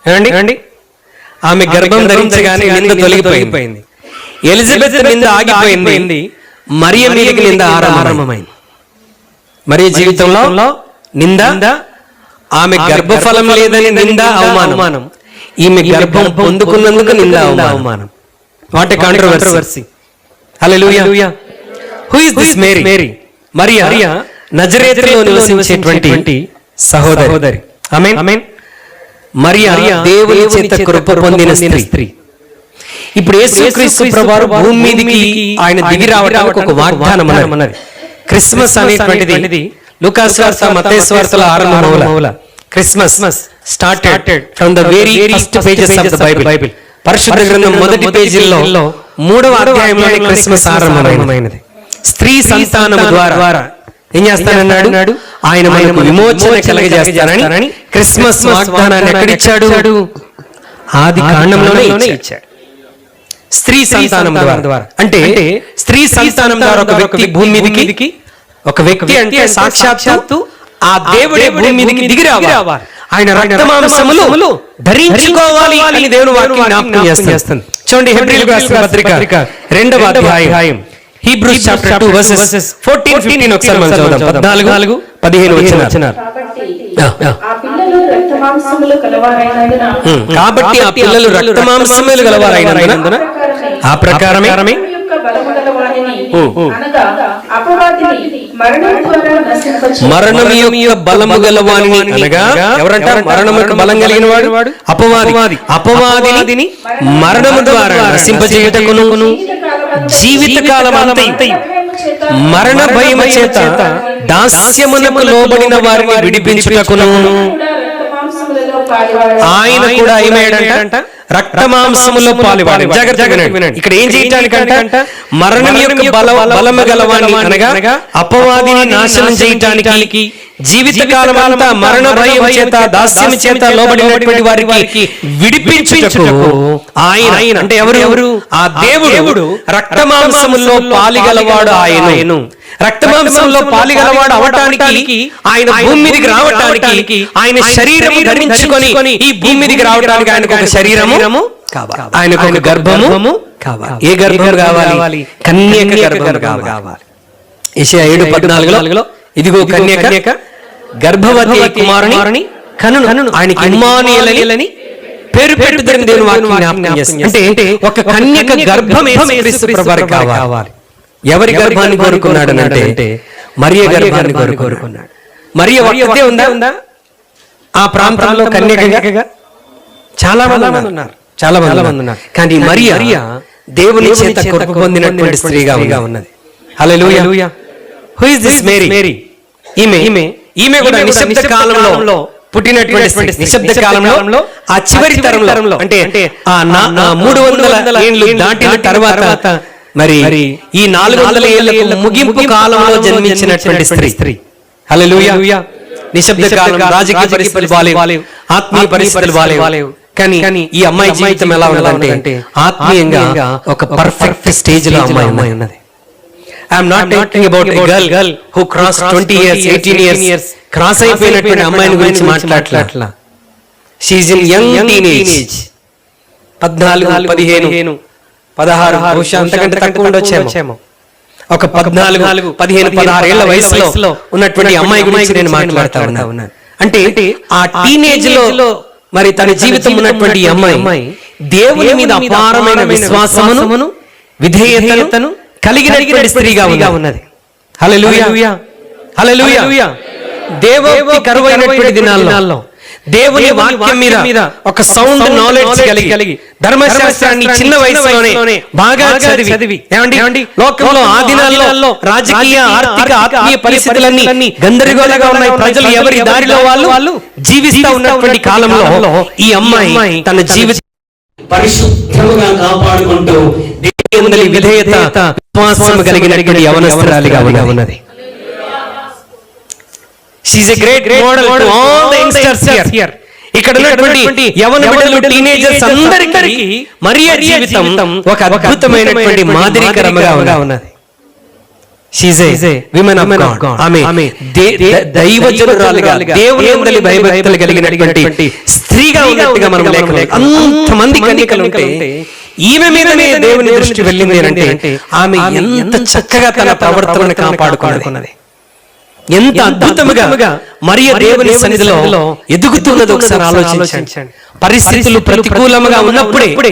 ఏమండి? ఆమె గర్భం ధరించగానే నింద తొలగిపోయింది. ఎలిజబెత్ నింద ఆగిపోయింది. మరియ మీదకి నింద ఆరంభమైంది. మరియ జీవితంలో నింద, ఆమె గర్భఫలం లేదని నింద, అవమానం. ఈమె గర్భం పొందుకున్నందుకు నింద, అవమానం. What a controversy. Hallelujah. Who is this Mary? మరియా నజరేతులో నివసించేటువంటి సహోదరి. ఆమేన్. మరియా దేవుని చేత కృప పొందిన స్త్రీ. ఇప్పుడు యేసుక్రీస్తు ప్రభువారు భూమి మీదకి ఆయన దిగి రావడానికి ఒక వాగ్దానం అన్నది. క్రిస్మస్ అనేటువంటిది లూకా సువార్త, మత్తయి సువార్తల ఆరంభమౌల. Christmas started from the very first pages of the Bible. పరిశుద్ధ గ్రంథం మొదటి పేజీల్లో 3వ అధ్యాయంలోనే క్రిస్మస్ ఆరంభమైనది. స్త్రీ సంతానం ద్వారా ఏం చేస్తానన్నాడు? ఆయన మనకు విమోచన కలగజేస్తానని క్రిస్మస్ వాగ్దానాన్ని ఎక్కడిచ్చాడు? ఆది కాండంలోనే ఇచ్చాడు. స్త్రీ సంతానం ద్వారా. అంటే స్త్రీ సంతానం ద్వారా ఒక వ్యక్తి భూమి మీదకి, ఒక వ్యక్తి అంటే సాక్షాత్తు ఆ దేవుడే భూమి మీదకి దిగి రావాలి. ఆయన రక్తమాంసములు ధరించుకోవాలి అని దేవుని వాక్యం జ్ఞాపకం చేస్తుంది. చూడండి, హెబ్రీయులకు రాసిన పత్రిక 2వ అధ్యాయం హీబ్రూస్ చాప్టర్ 2 వర్సెస్ 14-15 ఒకసారి మనం చదువుదాం. 14-15 వచనాలు. కాబట్టి ఆ పిల్లలు రక్తమాంసములు గలవారైనందున ఆ ప్రకారమే అపవాది మరణం యొక్క బలము గలవాని అనగా ఎవరంట? మరణం యొక్క బలం కలిగిన వాడు అపవాది. అపవాదిని మరణము ద్వారా నశింపజేయుటకును జీవితకాలమంతయు మరణ భయము చేత దాస్యమునకు లోబడిన వారిని విడిపించుటకును ఆయన కూడా ఏమయ్యాడంట? రక్త మాంసములో పాలువాడు. జాగ్రత్తగా వినండి. ఇక్కడ ఏం చేయటానికంట? మరణం యొక్క బలము గలవాని అనగా అపవాదిని నాశనం చేయటానికి, జీవితకాలమంతా మరణ భయం చేత దాస్యం చేత లోబడినటువంటి వారికి విడిపించుటకు ఆయన అంటే ఎవరు? ఆ దేవుడు రక్త మాంసములో పాలిగలవాడు ఆయను. రక్తమాంసంలో పాలిగలవాడు అవటానికి, ఆయన భూమి మీదకి రావటానికి, ఆయన శరీరము ధరించుకొని ఈ భూమి మీదకి రావడానికి ఆయనకు ఒక శరీరము కావాలి, ఆయనకు ఒక గర్భము కావాలి. ఏ గర్భం కావాలి? కన్యక గర్భం కావాలి. యెషయా 7:14 ఇదిగో కన్యక గర్భవతి కుమారుని కనును, ఆయనకి ఇమ్మానుయేలని పేరు పెట్టుదని దేవుని వాక్యం జ్ఞాపకం చేస్తుంది. అంటే ఒక కన్యక గర్భం యేసుక్రీస్తు ప్రభువారికి కావాలి. ఎవరి గర్భాన్ని కోరుకున్నాడు అంటే మరియ గర్భాన్ని కోరుకున్నాడు. మరియ ఒక్కతే ఉందా? ఆ ప్రాంతంలో కన్యకగా చాలా మంది ఉన్నారు. కానీ మరియ దేవుని చేత కృప పొందినటువంటి స్త్రీగా ఉన్నది. Hallelujah. Who is this Mary? ఈమె కూడా నిశ్శబ్ద కాలంలో పుట్టినటువంటి నిశ్శబ్ద కాలంలో ఆ చివరి తరంలో అంటే ఆ 300 ఏళ్ళు దాటిన తర్వాత మరి ఈ 400 ఏళ్లకు ముగింపు కాలంలో జన్మించినటువంటి స్త్రీ. హల్లెలూయా. నిశ్శబ్ద కాలం, రాజకీయ పరిస్థితులు బాలేవు, ఆత్మీయ పరిస్థితులు బాలేవు. కానీ ఈ అమ్మాయి జీవితం ఎలా ఉన్నదంటే ఆత్మీయంగా ఒక పర్ఫెక్ట్ స్టేజ్ లో అమ్మాయి ఉన్నది. I'm not talking about a girl who cross 20 years 18 years cross అయిపోయినటువంటి అమ్మాయిని గురించి మాట్లాడట్లా. She is in young teenage. 14, 15, 16 బహుశా అంతకంటే తక్కువ ఉండొచ్చేమో. ఒక 14, 15, 16 ఏళ్ల వయసులో ఉన్నటువంటి అమ్మాయి గురించి నేను మాట్లాడుతా ఉన్నాను. అంటే ఆ టీనేజ్ లో మరి తన జీవితం ఉన్నటువంటి అమ్మాయి దేవుని మీద అపారమైన విశ్వాసమును విధేయతను కలిగినటువంటి స్త్రీగా ఉన్నది. హల్లెలూయా. హల్లెలూయా. దేవుని కరువైనటువంటి దినాల్లో దేవుని వాక్యం మీద ఒక సౌండ్ నాలెడ్జ్ కలిగి ధర్మశాస్త్రాన్ని చిన్న వయసులోనే బాగా చదివి ఏమండి లోకంలో ఆ దినాల్లో రాజకీయ, ఆర్థిక, ఆత్మీయ పరిస్థితులన్నీ గందరగోళంగా ఉన్నాయి. ప్రజలు ఎవరి దారిలో వాళ్ళు జీవిస్తూ ఉన్నటువంటి కాలంలో ఈ అమ్మాయి తన జీవితం పరిశుద్ధంగా కాపాడుకుంటూ దేవుని విధేయత, విశ్వాసం కలిగినటువంటి యవనస్తురాలిగా ఉన్నది. She is a great model to all the youngsters here. ఇక్కడ ఉన్నటువంటి యవన బిడ్డలు, టీనేజర్స్ అందరికీ మరియ జీవితం ఒక అద్భుతమైనటువంటి మాదిరికరంగా ఉన్నది. She is a woman of God. ఆమె దైవజనురాలుగా, దేవుని యందు భయభక్తులు కలిగినటువంటి స్త్రీగా ఉన్నట్టుగా మనం లేఖనం. అంతమంది కన్యకలు ఉంటే ఈమె మీదనే దేవుని దృష్టి వెళ్ళింది అంటే ఆమె ఎంత చక్కగా తన ప్రవర్తనను కాపాడుకున్నది, ఎంత అద్భుతముగా మరియ దేవుని సన్నిధిలో ఎదుగుతున్నది ఒకసారి ఆలోచించండి. పరిస్థితులు ప్రతికూలముగా ఉన్నప్పుడే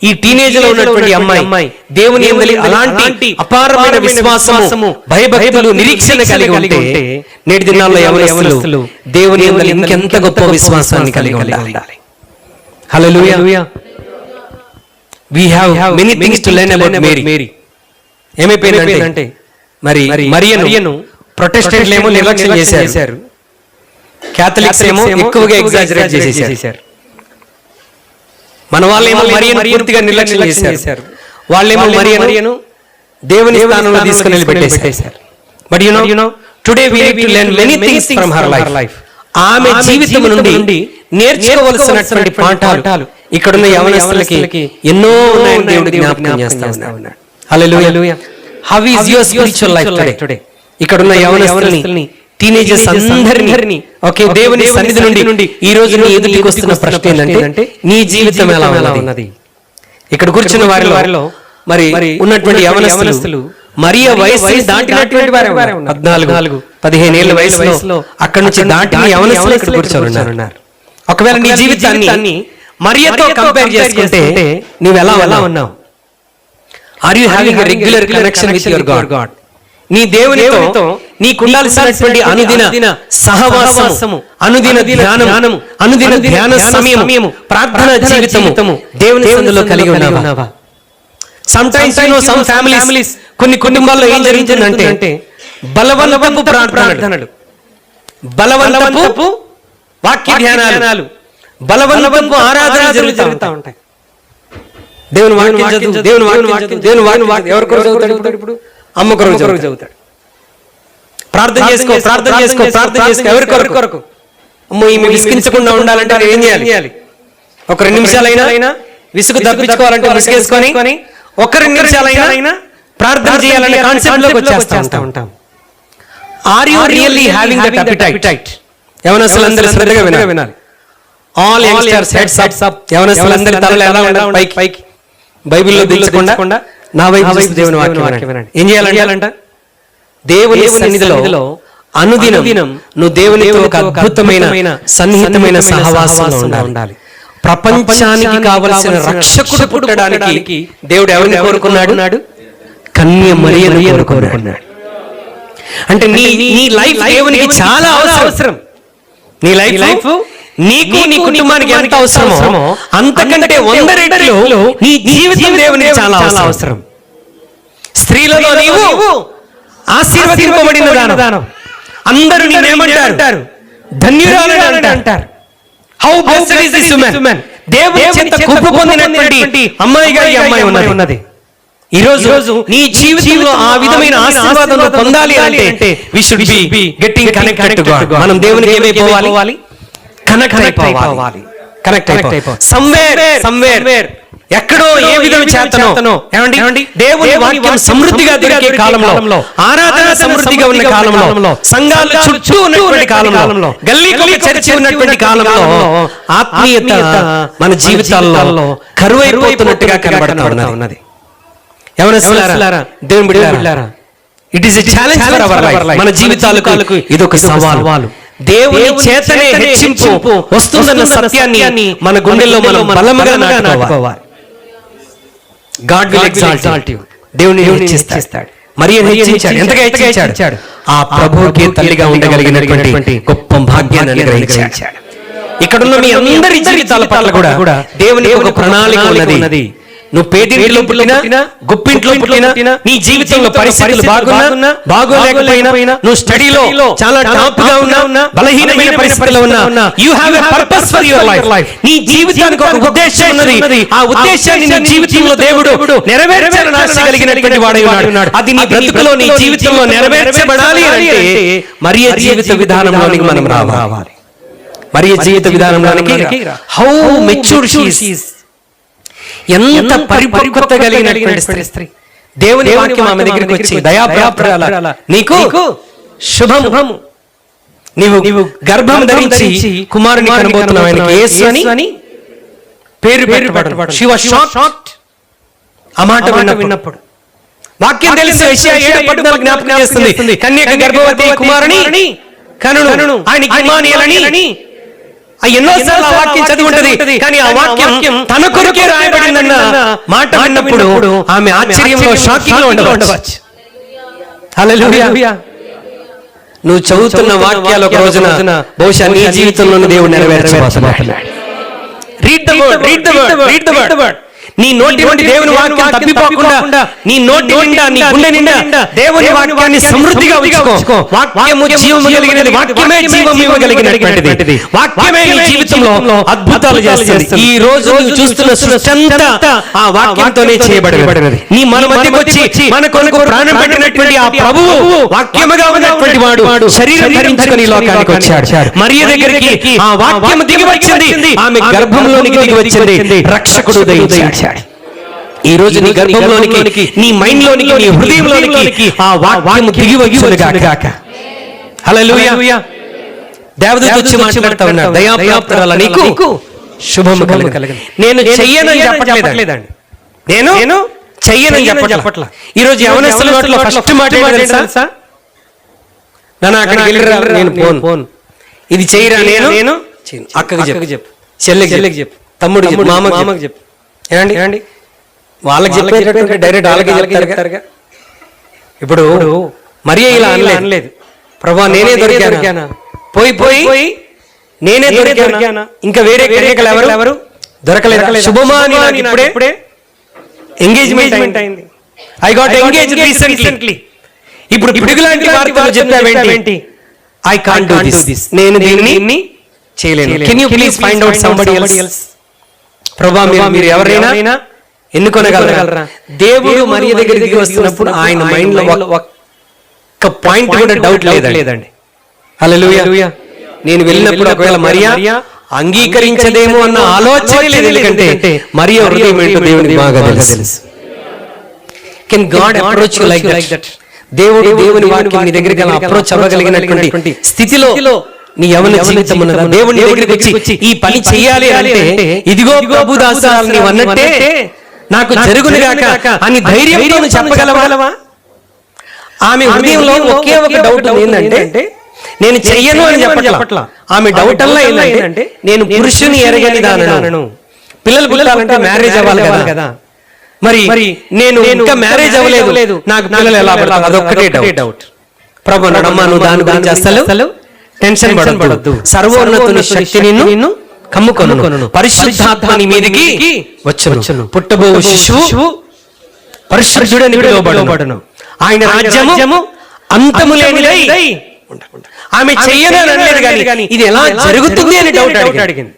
ఈ టీనేజ్ లో ఉన్నటువంటి అమ్మాయి దేవుని యందు అలాంటి అపారమైన విశ్వాసము, భయభక్తులు, నిరీక్షణ కలిగి ఉంటే నేటి దినాల్లో యవనస్తులు దేవుని యందు ఇంకెంత గొప్ప విశ్వాసాన్ని కలిగి ఉండాలి. హల్లెలూయా. We have many things to learn about Mary. ఏమైపోయిందంటే మరి మరియను ప్రొటెస్టెంట్లు ఏమో నిర్లక్ష్యం చేశారు, క్యాథలిక్స్ ఏమో ఎక్కువగా ఎగ్జాజరేట్ చేసేసారు. మన వాళ్ళేమో మరియను పూర్తిగా నిర్లక్ష్యం చేశారు. వాళ్ళేమో మరియను దేవుని స్థానంలో తీసుకుని పెట్టేశారు. But you know today we need to learn many things from her life. ఆమె జీవితం నుండి నేర్చుకోవాల్సినటువంటి పాఠాలు ఇక్కడున్న యవనస్తులకి ఎన్నో ఉన్నాయని దేవుడు జ్ఞాపకం చేస్తా ఉన్నాడు. Hallelujah. How is your spiritual life today? ఇక్కడున్న యవనస్తుల్ని, టీనేజర్స్ అందరినీ ఓకే దేవుని సన్నిధి నుండి ఈ రోజు నీ ఎదుటికి వస్తున్న ప్రశ్న ఏంటంటే నీ జీవితం ఎలా ఉన్నది? ఇక్కడ కూర్చున్న వారిలో మరి ఉన్నటువంటి యవనస్తులు మరియ వయస్సు దాటినటువంటి వారు 14, 15 ఏళ్ల వయసులో అక్కడి నుంచి దాటిన యవనస్తులు ఇక్కడ కూర్చొని ఉన్నారు. ఒకవేళ నీ జీవితాన్ని మరియతో కంపేర్ చేసుకుంటే నీవు ఎలా ఉన్నావు? Are you having a regular connection with your God? నీ దేవునితో నీకు ఉండాల్సినటువంటి అనుదిన సహవాసము, అనుదిన ధ్యానము, అనుదిన ధ్యాన సమయము, ప్రార్థన జీవితము దేవుని సన్నిధిలో కలిగి ఉన్నావా? Sometimes you know some families, కొన్ని కుటుంబాల్లో ఏం జరుగుతుందంటే బలవంతపు ప్రార్థనలు, బలవంతపు వాక్య ధ్యానాలు, బలవంతపు ఆరాధన జరుగుతూ ఉంటాయి. దేవుని వాక్యం చదువు, దేవుని వాక్యం ఎవరి కొరకు చదువుతాడు? ఇప్పుడు అమ్మ కొరకు చదువుతాడు. ప్రార్థన చేసుకో, ఎవరి కొరకు? అమ్మో ఈమె విసిగించకుండా ఉండాలంటే ఏం చేయాలి? ఒక 2 నిమిషాలైనా విసుగు తప్పించుకోవాలంటే విసుగేసుకొని ఒక 2 నిమిషాలైనా ప్రార్థన చేయాలనే కాన్సెప్ట్ లోకి వచ్చేస్తా ఉంటాం. Are you really having that appetite? యవనస్తులందరూ శ్రద్ధగా వినాలి. All youngsters heads up. యవనస్తులందరూ తలలు ఎలా ఉండాలి? పైకి. బైబిల్లో దించకుండా నా వైపు చూసి దేవుని వాక్యం వినండి. ఏం చేయాలంట? దేవుని సన్నిధిలో అనుదినం నువ్వు దేవునితో ఒక అద్భుతమైన సన్నిహితమైన సహవాసంలో ఉండాలి. ప్రపంచానికి కావలసిన రక్షకుడు పుట్టడానికి దేవుడు ఎవరిని కోరుకున్నాడు? కన్య మరియను కోరుకున్నాడు. అంటే నీ లైఫ్ దేవునికి చాలా అవసరం. నీ లైఫ్ నీకు నీ కుటుంబానికి ఎంత అవసరమో అంతకంటే 100 రెట్లు నీ జీవితం దేవునికి చాలా అవసరం. స్త్రీలలో నీవు ఆశీర్వదింపబడిన దానం. అందరూ నిన్నేమంటారు? ధన్యురాలు అంటారు. How blessed is this woman. దేవుని చేత కృప పొందినటువంటి అమ్మాయిగా ఈ అమ్మాయి ఉన్నది. ఈ రోజు నీ జీవితంలో ఆ విధమైన ఆశీర్వాదం పొందాలి అంటే we should be getting connected to God. మనం దేవునికి ఏమైపోవాలి? కనెక్ట్ అయిపోవాలి. సమ్వేర్ ఎక్కడో ఏ విధం చేతనో ఏమండి దేవుని వాక్యం సమృద్ధిగా దొరికే కాలంలో, ఆరాధన సమృద్ధిగా ఉన్న కాలంలో, సంఘాలు చుట్టూ ఉన్నటువంటి కాలంలో, గల్లీకి చర్చి ఉన్నటువంటి కాలంలో ఆత్మీయత మన జీవితాల్లో కరువైపోతున్నట్టుగా కనబడుతూ ఉన్నది. యవనస్తులారా, దేవుని బిడ్డలారా, it is a challenge for our life. మన జీవితాలకు ఇదొక సవాలు. దేవుని చేతనే హెచ్చింపు వస్తుందన్న సత్యాన్ని మన గుండెల్లో మనం బలముగా నాటుకోవాలి. God will exalt you. దేవుని హెచ్చిస్తాడు. మరియను హెచ్చించాడు. ఎంతగా హెచ్చించాడు? ఆ ప్రభువుకి తల్లిగా ఉండగలిగినటువంటి గొప్ప భాగ్యాన్ని అనుగ్రహించాడు. ఇక్కడున్న మీ అందరి జీవితాల పట్ల కూడా దేవునికి ఒక ప్రణాళిక ఉన్నది. నువ్వు పేదింట్లో పుట్టినా, గుప్పింట్లో పుట్టినా, నీ జీవితంలో పరిస్థితులు బాగున్నా బాగోలేకపోయినా, నువ్వు స్టడీలో చాలా టాప్ గా ఉన్నా, బలహీనమైన పరిస్థితుల్లో ఉన్నా, you have a purpose for your life. నీ జీవితానికి ఒక ఉద్దేశం ఉన్నది. ఆ ఉద్దేశాన్ని నీ జీవితంలో దేవుడు నెరవేర్చాలని ఆశ కలిగినటువంటి వాడై ఉన్నాడు. అది నీ బ్రతుకులో, నీ జీవితంలో నెరవేర్చబడాలి అంటే మరియ జీవిత విధానంలోనికి మనం రావాలి. మరియ జీవిత విధానంలోనికి హౌ మెచ్యూర్డ్ షీ ఈస్, ఎంత పరిపక్వత కలిగినటువంటి స్త్రీ. దేవుని వాక్యం ఆమె దగ్గరికి వచ్చి దయాప్రాప్తురాలా, నీకు శుభము, నీవు గర్భం ధరించి కుమారుని కనబోతున్నావు, ఆయనకి యేసు అని పేరు పెట్టబడు. She was shocked. ఆ మాట విన్నప్పుడు వాక్యం తెలిసి యెషయా 7:14 జ్ఞాపకం చేస్తుంది. కన్యక గర్భవతి కుమారుని కనును, ఆయనకి ఇమ్మానుయేలని ఎన్నోసార్లు ఆ వాక్యం చదివి ఉంటది. కానీ ఆ వాక్యం తన కొరకే రాయబడిందన్న మాట విన్నప్పుడు ఆమె ఆశ్చర్యంలో, షాకింగ్ లో ఉండవచ్చు. హల్లెలూయా. నువ్వు చదువుతున్న వాక్యాలు ఒక రోజున బహుశా నీ జీవితంలోని దేవుడు నెరవేర్చబోతున్నాడు. Read the word. నీ నోటి నుండి దేవుని వాక్యం తప్పిపోకుండా, నీ నోటి నిండా, నీ గుండె నిండా దేవుని వాక్యాన్ని సమృద్ధిగా ఉంచుకో. వాక్యము జీవము కలిగినది. వాక్యమే జీవము ఇవ్వగలిగినటువంటిది. వాక్యమే నీ జీవితంలో అద్భుతాలు చేస్తుంది. ఈ రోజు నువ్వు చూస్తున్న సృష్టి అంతా ఆ వాక్యంతోనే చేయబడినది. నీ మన మధ్యకు వచ్చి మన కొరకు ప్రాణం పెట్టినటువంటి ఆ ప్రభువు వాక్యముగా ఉన్నటువంటి వాడు శరీరం ధరించుకొని లోకానికి వచ్చాడు. మరియ దగ్గరికి ఆ వాక్యము దిగి వచ్చింది. ఆమె గర్భంలోనికి దిగి వచ్చింది. రక్షకుడు దయించాడు. ఈ రోజు నీ గర్భంలోనికి, నీ మైండ్ లోనికి, నీ హృదయంలోనికి ఆ వాక్యము దిగి వచ్చునుగాక. హల్లెలూయా. దేవదూత వచ్చి మాట్లాడుతూ ఉన్నాడు, దయాప్రాప్తురాలా, నీకు శుభము కలుగును. నేను చెయ్యనని చెప్పట్లేదండి, నేను చెయ్యనని చెప్పట్లా. ఈ రోజు యవనస్తుల నోట్లో ఫస్ట్ మాట తెలుసా? నాన్న అక్కడికి వెళ్ళిరా, నేను పోను. ఇది చెయ్యరా, నేను అక్కకి చెప్పు, చెల్లెకి చెప్పు, తమ్ముడు చెప్పు, మామకి చెప్పు. ఏమండి వాళ్ళకి చెప్పేటటువంటి డైరెక్ట్ వాళ్ళకి చెప్తారుగా. ఇప్పుడు మరియ ఇలా అనలేదు, ప్రభా నేనే దొరికానా, పోయి నేనే దొరికానా, ఇంకా వేరే కన్యకలు ఎవరు దొరకలేదు. శుభమా అని నాకు ఇప్పుడే ఎంగేజ్మెంట్ అయింది. I got engaged recently. ఇప్పుడు పిడుగులాంటి వార్తలు చెప్పావేంటి? ఐ కాంట్ డూ దిస్, నేను దీన్ని చేయలేను. Can you please find out somebody else? ప్రభా మీరు ఎవరైనా ఎన్నుకొనగలరా? దేవుడు మరియ దగ్గరికి వస్తున్నప్పుడు ఆయన మైండ్ లో ఒక్క పాయింట్ కూడా డౌట్ లేదండి. హల్లెలూయా. నేను వెళ్ళినప్పుడు ఒకవేళ మరియా అంగీకరించదేమో అన్న ఆలోచన లేదు, ఎందుకంటే మరియ హృదయం ఏంటో దేవునికి బాగా తెలుసు. Can God approach you like that? దేవుని వాక్యం నీ దగ్గరికి అలా అప్రోచ్ అవ్వగలిగినటువంటి స్థితిలో నీ యవన జీవితం ఉన్నదా? దేవుని దగ్గరికి వచ్చి ఈ పని చెయ్యాలి అంటే, ఇదిగో ప్రభు దాసురాలు నీవు అన్నట్టే నాకు జరుగును గాక అని ధైర్యంతో చెప్పగలవా? ఆమె హృదయంలో ఒకే ఒక డౌట్ ఏంటంటే, నేను చెయ్యను అని చెప్పట్లా. ఆమె డౌట్ అలా ఏంటంటే, నేను పురుషుని ఎరగని దానను. పిల్లలు పుట్టాలంటే మ్యారేజ్ అవ్వాలి కదా, మరి నేను ఇంకా మ్యారేజ్ అవ్వలేదు, నాకు పిల్లలు ఎలా పడతారు? అదొక్కటే డౌట్. ప్రభు నడమ్మా, నువ్వు దాని గురించి అసలు టెన్షన్ పడద్దు. సర్వోన్నతుని శక్తి నిన్ను కమ్ముకొను, పరిశుద్ధాత్మ నీ మీదికి వచ్చును, పుట్టబోవు శిశువు పరిశుద్ధుడని పిలువబడును, ఆయన రాజ్యము అంతము లేనిదై. ఆమె చెయ్యనని అనలేదు కానీ ఇది ఎలా జరుగుతుంది అని డౌట్ అడిగింది.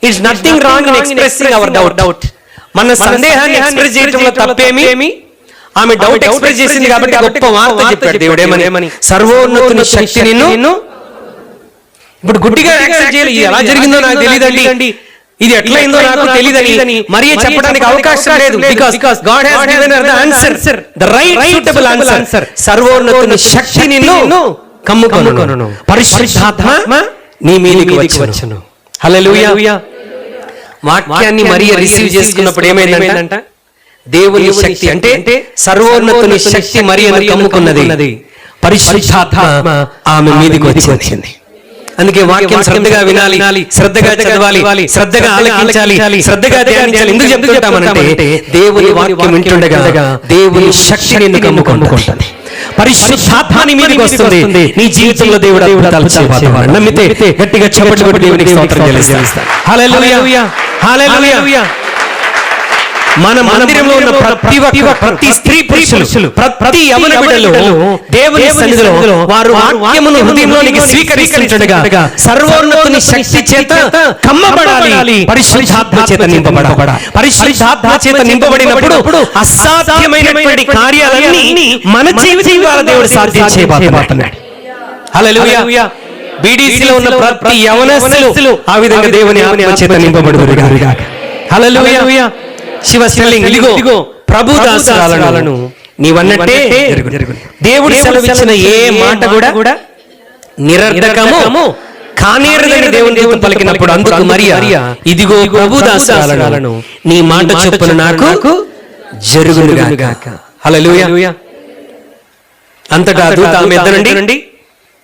It's nothing wrong in expressing hour doubt. మన సందేహాన్ని ఎక్స్ప్రెస్ చేయడంలో తప్పేమి? ఆమె డౌట్ ఎక్స్ప్రెస్ చేసింది కాబట్టి గొప్ప వార్త చెప్పాడు దేవుడు. ఏమని? సర్వోన్నతుని శక్తి నిన్ను. ఇప్పుడు గుడ్డిగా యాక్సెప్ట్ చేయాలి. ఇది ఎలా జరిగిందో నాకు తెలియదండి, ఇది ఎట్లయిందో నాకు తెలియదని మరియ చెప్పడానికి అవకాశం లేదు. Because God has given her the answer, the right suitable answer. సర్వోన్నతుని శక్తి నిన్ను కమ్ముకొనును, పరిశుద్ధాత్మ నీ మీదికి వచ్చును. హల్లెలూయా. వాక్యాన్ని మరియ రిసీవ్ చేసుకున్నప్పుడు ఏమైందంట? దేవుని శక్తి అంటే సర్వోన్నతుని శక్తి మరియను కమ్ముకున్నది, పరిశుద్ధాత్మ ఆమె మీదికి వచ్చింది. అందుకే వాక్యం శ్రద్ధగా వినాలి, శ్రద్ధగా చదవాలి, శ్రద్ధగా ఆలకించాలి, శ్రద్ధగా ధ్యానించాలి. ఎందుకు చెప్తుంటామంటే, దేవుని వాక్యం వింటుండగా దేవుని శక్తి నిన్ను కమ్ముకుంటుంది, పరిశుద్ధాత్మని మీదకి వస్తుంది. నీ జీవితంలో దేవుడు అద్భుతాలు చేయబోతున్నాడు. నమ్మితే గట్టిగా చప్పట్లు కొట్టి దేవునికి స్తోత్రం చెల్లిస్తాం. హల్లెలూయా, హల్లెలూయా. మన మందిరంలో ఉన్న ప్రతి స్త్రీ పురుషులు, ప్రతి యవన బిడ్డలు దేవుని సన్నిధిలో వారు వాక్యమును హృదయంలోనికి స్వీకరిస్తుండగా సర్వోన్నతుని శక్తి చేత కమ్మబడాలి, పరిశుద్ధాత్మ చేత నింపబడాలి. పరిశుద్ధాత్మ చేత నింపబడినప్పుడు అసాధ్యమైనటువంటి కార్యాలన్నీ మన జీవితాల దేవుడు సాధ్యం చేయబోతున్నాడు. హల్లెలూయా. బీడీసీలో ఉన్న ప్రతి యవనస్తులు ఆ విధంగా దేవుని ఆత్మ చేత నింపబడుదురుగాక. హల్లెలూయా. శివ స్త్రీలింగ్, ఇదిగో ప్రభు దాసురాలను నీవన్నట్టే జరుగును. దేవుడు సెలవిచ్చిన ఏ మాట కూడా నిరర్ధకము కానేరదని దేవుని దూత పలికినప్పుడు అందుకు మరియా, ఇదిగో ప్రభు దాసురాలను నీ మాట చొప్పున నాకు జరుగునుగాక. హల్లెలూయా. అంతటా దూత ఆమె ఎదురు నుండి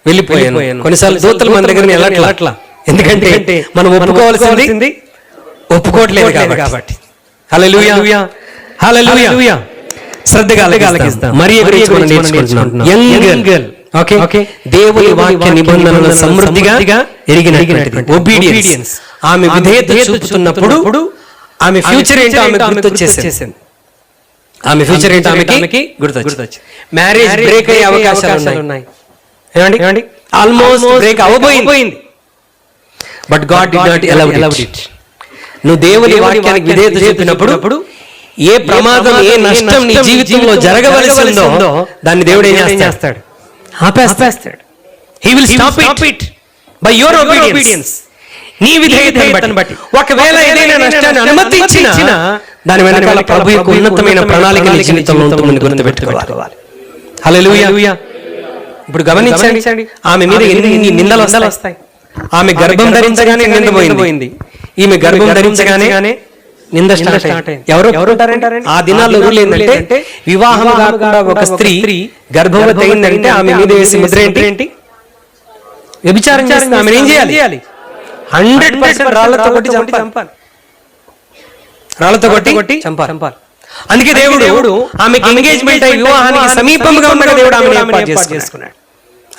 వెళ్ళిపోయాను. కొన్నిసార్లు దూతలు మన దగ్గర వెళ్ళట్లా, ఎందుకంటే మనం ఒప్పుకోవాల్సింది ఒప్పుకోవట్లేదు కాబట్టి. హల్లెలూయా, హల్లెలూయా. శ్రద్ధగా ఆలకిస్తాం. మరియ గురించి మనం నేర్చుకుంటున్నాం. యంగ్ గర్ల్, ఓకే, దేవుని వాక్య నిబంధనలను సమృద్ధిగా ఎరిగినటువంటి ఒబీడియన్స్. ఆమె విధేయత చూపుతున్నప్పుడు ఆమె ఫ్యూచర్ ఏంటో ఆమె గుర్తొచ్చేసింది. ఆమె ఫ్యూచర్ ఏంటో ఆమెకి గుర్తొచ్చింది. మ్యారేజ్ బ్రేక్ అయ్యే అవకాశాలు ఉన్నాయి. ఏమండి? ఆల్మోస్ట్ బ్రేక్ అవ్వబోయింది. But God did not allow it. నువ్వు దేవుని వాక్యానికి విధేయత చూపినప్పుడు ఏ ప్రమాదం, ఏ నష్టం నీ జీవితంలో జరగవలసి ఉందో దాన్ని దేవుడు ఏం చేస్తాడు? ఆపేస్తాడు. He will stop it by your obedience. నీ విధేయతను బట్టి. ఒకవేళ ఏదైనా నష్టాన్ని అనుమతించినా దాని వెనకాల ప్రభు యొక్క ఉన్నతమైన ప్రణాళిక నీ జీవితంలో ఉంటుందని గుర్తుపెట్టుకోవాలి. హల్లెలూయా. ఇప్పుడు గమనించండి, ఆమె మీద ఎన్ని నిందలు వస్తాయి. ఆమె గర్భం ధరించగానే నింద పోయింది. ఈమె గర్భం ధరించగానే నింద స్టార్ట్ అయింది. ఎవరు ఆ దినాల్లో రూల్ ఏంటంటే, వివాహం కాకుండా ఒక స్త్రీ గర్భవతి అయిందంటే ఆమె మీద వేసి ముద్ర ఏంటి? వ్యభిచారం చేస్తే ఆమె ఏం చేయాలి? 100% రాళ్లతో కొట్టి చంపాలి. అందుకే దేవుడు ఆమెకి ఎంగేజ్మెంట్ అయ్యి వివాహానికి సమీపంగా ఉన్న దేవుడు ఆమెను ఏర్పాటు చేసుకున్నాడు.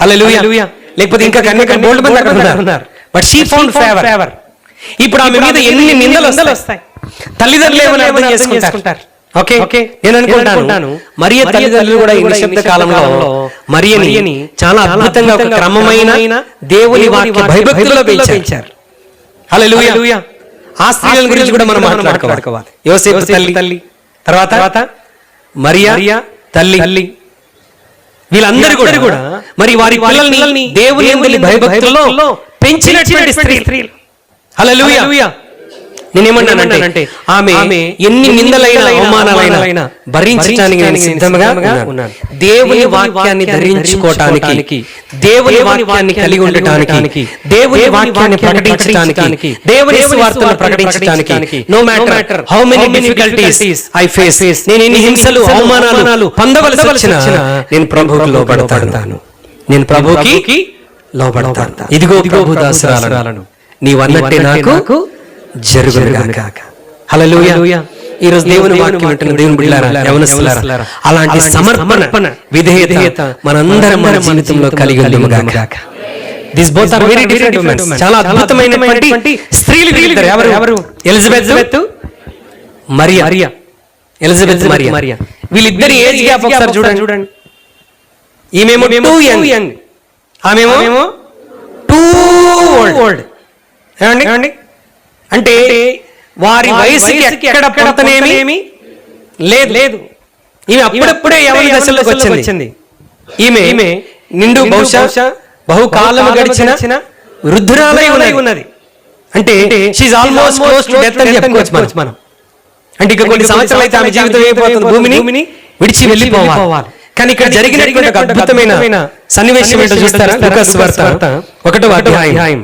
హల్లెలూయా. లేకపోతే ఇంకా కన్యకలు బోల్డ్ మంది అక్కడ ఉన్నారు. But she found favour. ఇప్పుడు ఆమె మీద ఎన్ని నిందలు వస్తాయి. తల్లిదండ్రులు ఏమని అర్థం చేసుకుంటారు? ఓకే, నేను అనుకుంటాను మరియ తల్లిదండ్రులు కూడా ఈ నిశ్శబ్ద కాలంలో మరియని చాలా అద్భుతంగా ఒక క్రమమైన దేవుని వాక్య భయభక్తుల్లో పెంచారు. హల్లెలూయా. ఆ స్త్రీల గురించి కూడా మనం మాట్లాడుకోవాలి. యోసేపు తల్లి, తర్వాత మరియా తల్లి, వీళ్ళందరూ కూడా మరి వారి పిల్లల్ని దేవుని యందు భయభక్తుల్లో పెంచినటువంటి స్త్రీలు. హల్లెలూయా. నేనేమన్నానంటే ఆమె ఎన్ని నిందలైన అవమానాలైనా భరించడానికి నేను సిద్ధంగా ఉన్నాను. దేవుని వాక్యాన్ని ధరించుకోవటానికి, దేవుని వాక్యాన్ని కలిగి ఉండటానికి, దేవుని వాక్యాన్ని ప్రకటించడానికి, దేవుని సువార్తను ప్రకటించడానికి, no matter how many difficulties I face, నేను ఎన్ని హింసలు అవమానాలు పొందవలసి వచ్చినా నేను ప్రభువుకి లోబడతాను. నేను ప్రభువుకి లోబడతాను. ఇదిగో ప్రభు దాసరాలను నీవన్నట్టే నాకు జరుగునుగాక. హల్లెలూయా. ఈ రోజు దేవుని వాక్యం వింటున్న దేవుని బిడ్డలారా, యవనస్తులారా, అలాంటి సమర్పణ విధేయత మనందరం మన జీవితంలో కలిగి ఉండుగాక. This both are very different womens. చాలా అద్భుతమైనటువంటి స్త్రీలు వీళ్ళిద్దరు. ఎవరు? ఎలిజబెత్ మరియా. ఎలిజబెత్ మరియా. వీళ్ళిద్దరి ఏజ్ గ్యాప్ ఒకసారి చూడండి. ఈమెమో టూ యంగ్, ఆమెమో టూ ఓల్డ్. ఏమండి? అంటే వారి వయసుకి ఎక్కడ పొంతనేమి లేదు. ఈమె అప్పుడప్పుడే యవ్వన దశలోకి వచ్చింది. ఈమె నిండు బహుశా బహుకాలం గడిచిన వృద్ధురాలై ఉన్నది. అంటే she is almost close to death అని చెప్పుకోవచ్చు మనం. అంటే ఇక కొన్ని సంవత్సరాలు అయితే ఆమె జీవితం అయిపోతుంది, భూమిని విడిచి వెళ్ళిపోవాలి. కానీ ఇక్కడ జరిగినటువంటి ఒక అద్భుతమైన సన్నివేశం ఏంటో చూస్తారా? లూకాసు వార్త 1వ అధ్యాయం.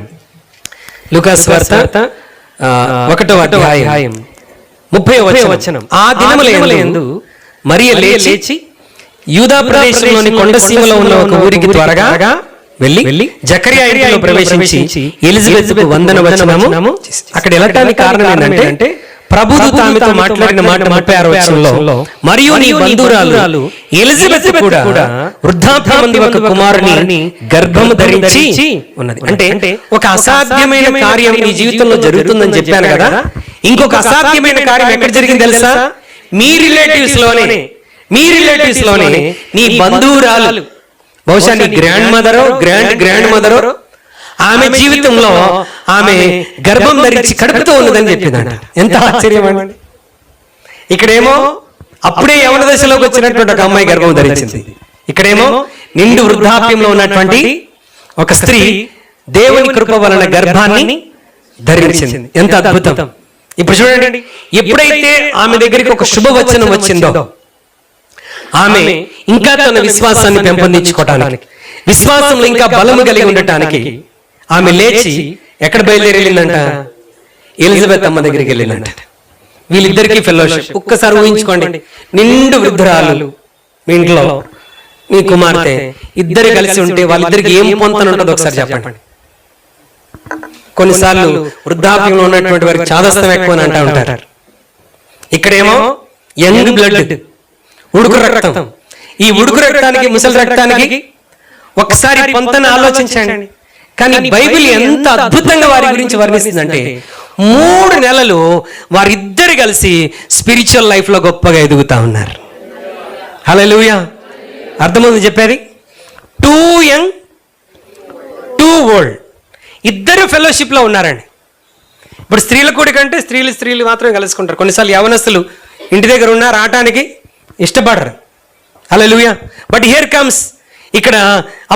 లూకాసు వార్త 1వ అధ్యాయం 30వ వచనం. ఆ దినములందు మరియ లేచి యూదా ప్రదేశంలోని కొండసీమలో ఉన్న ఒక ఊరికి త్వరగా వెళ్ళి జకరియా ఇంటిలో ప్రవేశించి ఎలిజబెత్కు వందన వచనము. అక్కడ వెళ్ళటానికి కారణం ఏంటంటే ప్రభువు ఆమెతో మాట్లాడిన మాట 36వ వచనంలో, మరియు నీ బంధువురాలు ఎలిజబెత్ కూడా వృద్ధాప్యమందు ఒక కుమారుని గర్భము ధరించి ఉన్నది. అంటే ఒక అసాధ్యమైన కార్యం నీ జీవితంలో జరుగుతుందని చెప్పాను కదా. ఇంకొక అసాధ్యమైన కార్యం ఎక్కడ జరిగింది తెలుసా? మీ రిలేటివ్స్ లోనే నీ బంధువురాలు, బహుశా నీ గ్రాండ్ మదరో ఆమె జీవితంలో ఆమె గర్భం ధరించి కడుపుతో ఉన్నదని చెప్పిందంట. ఎంత ఆశ్చర్యం అండి! ఇక్కడేమో అప్పుడే యవన దశలోకి వచ్చినటువంటి ఒక అమ్మాయి గర్భం ధరించింది. ఇక్కడేమో నిండు వృద్ధాప్యంలో ఉన్నటువంటి ఒక స్త్రీ దేవుని కృప వలన గర్భాన్ని ధరించింది. ఎంత అద్భుతం! ఇప్పుడు చూడండి, ఎప్పుడైతే ఆమె దగ్గరికి ఒక శుభవచనం వచ్చిందో, ఆమె ఇంకా తన విశ్వాసాన్ని పెంపొందించుకోవటానికి, విశ్వాసంలో ఇంకా బలము కలిగి ఉండటానికి ఆమె లేచి ఎక్కడ బయలుదేరిందంట? ఎలిజబెత్ అమ్మ దగ్గరికి వెళ్ళిందంట. వీళ్ళిద్దరికీ ఫెలోషిప్. ఒక్కసారి ఊహించుకోండి, నిండు వృద్ధురాలు మీ ఇంట్లో మీ కుమార్తె ఇద్దరు కలిసి ఉంటే వాళ్ళిద్దరికి ఏం పొంతన ఉంటుందో ఒకసారి చెప్పండి. కొన్నిసార్లు వృద్ధాప్యంలో ఉన్నటువంటి వారికి చాదస్తం ఎక్కువ అని అంటూ ఉంటారు. ఇక్కడేమో యంగ్ బ్లడ్, ఉడుకు రక్తం. ఈ ఉడుకు రక్తానికి ముసలి రక్తానికి ఒకసారి పొంతన ఆలోచించండి. కానీ బైబిల్ ఎంత అద్భుతంగా వారి గురించి వర్ణిస్తుందంటే 3 నెలలు వారిద్దరు కలిసి స్పిరిచువల్ లైఫ్ లో గొప్పగా ఎదుగుతా ఉన్నారు. హల్లెలూయా. అర్థమైంది చెప్పేది? టూ యంగ్ టూ ఓల్డ్, ఇద్దరు ఫెలోషిప్ లో ఉన్నారండి. ఇప్పుడు స్త్రీల కూడి కంటే స్త్రీలు మాత్రమే కలుసుకుంటారు. కొన్నిసార్లు యవనస్తులు ఇంటి దగ్గర ఉన్న రావటానికి ఇష్టపడరు. హల్లెలూయా. బట్ హియర్ కమ్స్, ఇక్కడ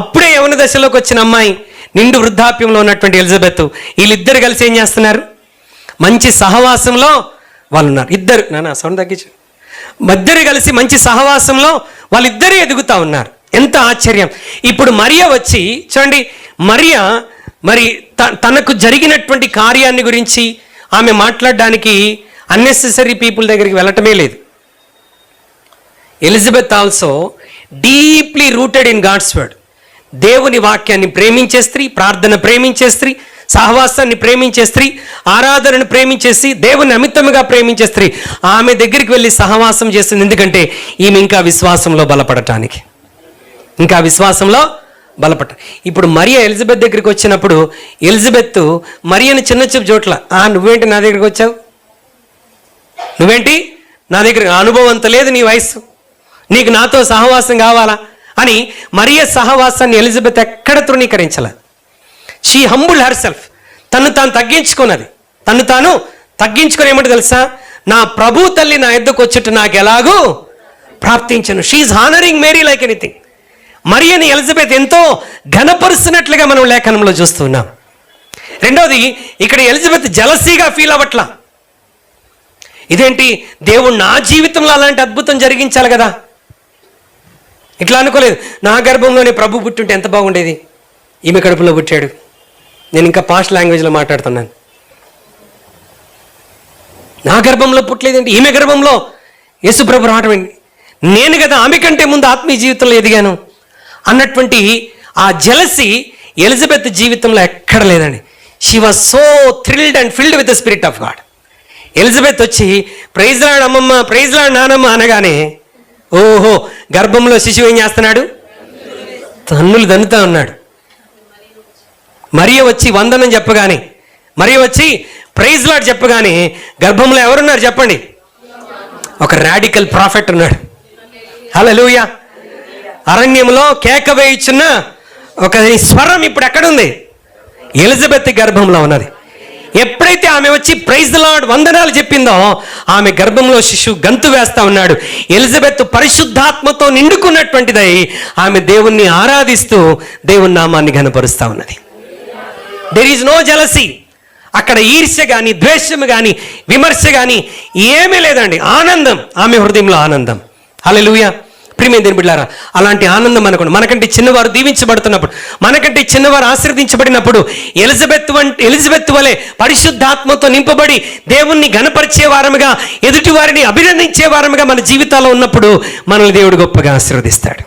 అప్పుడే యవన దశలోకి వచ్చిన అమ్మాయి, నిండు వృద్ధాప్యంలో ఉన్నటువంటి ఎలిజబెత్, వీళ్ళిద్దరు కలిసి ఏం చేస్తున్నారు? మంచి సహవాసంలో వాళ్ళు ఉన్నారు. ఇద్దరు సౌండ్ తగ్గించు. ఇద్దరు కలిసి మంచి సహవాసంలో వాళ్ళిద్దరూ ఎదుగుతా ఉన్నారు. ఎంత ఆశ్చర్యం! ఇప్పుడు మరియ వచ్చి చూడండి, మరియ మరి తనకు జరిగినటువంటి కార్యాన్ని గురించి ఆమె మాట్లాడడానికి అన్నెసెసరీ పీపుల్ దగ్గరికి వెళ్ళటమే లేదు. Elizabeth also deeply rooted in God's word. దేవుని వాక్యాన్ని ప్రేమించే స్త్రీ, ప్రార్థన ప్రేమించే స్త్రీ, సహవాసాన్ని ప్రేమించే స్త్రీ, ఆరాధనను ప్రేమించేసి దేవుని అమితముగా ప్రేమించే స్త్రీ ఆమె దగ్గరికి వెళ్ళి సహవాసం చేస్తుంది. ఎందుకంటే ఈమె ఇంకా విశ్వాసంలో బలపడటానికి, ఇంకా విశ్వాసంలో బలపడ. ఇప్పుడు మరియ ఎలిజబెత్ దగ్గరికి వచ్చినప్పుడు ఎలిజబెత్ మరియను చిన్న చూపు చోట్ల, నువ్వేంటి నా దగ్గరికి వచ్చావు, నువ్వేంటి నా దగ్గర, అనుభవం అంత లేదు నీ వయస్సు, నీకు నాతో సహవాసం కావాలా అని మరియ సహవాసాన్ని ఎలిజబెత్ ఎక్కడ తృణీకరించాల. షీ హంబుల్ హర్ సెల్ఫ్, తను తాను తగ్గించుకున్నది. తను తాను తగ్గించుకుని ఏమంటే తెలుసా, నా ప్రభు తల్లి నా ఎద్దకు వచ్చుట నాకు ఎలాగూ ప్రాప్తించను. She's honouring Mary like anything. మరియని ఎలిజబెత్ ఎంతో ఘనపరుస్తున్నట్లుగా మనం లేఖనంలో చూస్తున్నాం. రెండవది, ఇక్కడ ఎలిజబెత్ జలసీగా ఫీల్ అవ్వట్లా. ఇదేంటి, దేవుడు నా జీవితంలో అలాంటి అద్భుతం జరిగించాలి కదా, ఇట్లా అనుకోలేదు. నా గర్భంలోనే ప్రభు పుట్టుంటే ఎంత బాగుండేది, ఈమె కడుపులో పుట్టాడు. నేను ఇంకా పాస్ట్ లాంగ్వేజ్లో మాట్లాడుతున్నాను. నా గర్భంలో పుట్టలేదండి, ఈమె గర్భంలో యేసు ప్రభు రావడం, నేను కదా ఆమె కంటే ముందు ఆత్మీయ జీవితంలో ఎదిగాను అన్నటువంటి ఆ జెలసీ ఎలిజబెత్ జీవితంలో ఎక్కడ లేదండి. She was so thrilled and filled with the spirit of God. Elizabeth వచ్చి ప్రైజ్ లార్డ్ అమ్మమ్మ, ప్రైజ్ లార్డ్ నానమ్మ అనగానే ఓహో, గర్భంలో శిశువు ఏం చేస్తున్నాడు, తన్నులు దన్నుతా ఉన్నాడు. మరియ వచ్చి వందనం చెప్పగానే, మరియ వచ్చి ప్రైజ్ లార్డ్ చెప్పగానే గర్భంలో ఎవరున్నారు చెప్పండి, ఒక రాడికల్ ప్రాఫెట్ ఉన్నాడు. హల్లెలూయా. అరణ్యంలో కేక వేయుచున్న ఒక స్వరం ఇప్పుడు ఎక్కడుంది, ఎలిజబెత్ గర్భంలో ఉన్నది. ఎప్పుడైతే ఆమె వచ్చి ప్రైజ్ ది లార్డ్ వందనాలు చెప్పిందో ఆమె గర్భంలో శిశువు గంతు వేస్తా ఉన్నాడు. ఎలిజబెత్ పరిశుద్ధాత్మతో నిండుకున్నటువంటిదై ఆమె దేవుణ్ణి ఆరాధిస్తూ దేవుని నామాన్ని ఘనపరుస్తా ఉన్నది. There is no jealousy. అక్కడ ఈర్ష్య కానీ, ద్వేషము కానీ, విమర్శ కానీ ఏమీ లేదండి. ఆనందం, ఆమె హృదయంలో ఆనందం. హల్లెలూయా. ప్రియమైన దేవుని బిడ్డలారా, అలాంటి ఆనందం మనకంటే చిన్నవారు దీవించబడుతున్నప్పుడు, మనకంటే చిన్నవారు ఆశీర్వదించబడినప్పుడు ఎలిజబెత్ వలె పరిశుద్ధాత్మతో నింపబడి దేవుణ్ణి ఘనపరిచే వారముగా, ఎదుటి వారిని అభినందించే వారముగా మన జీవితాల్లో ఉన్నప్పుడు మనల్ని దేవుడు గొప్పగా ఆశీర్వదిస్తాడు.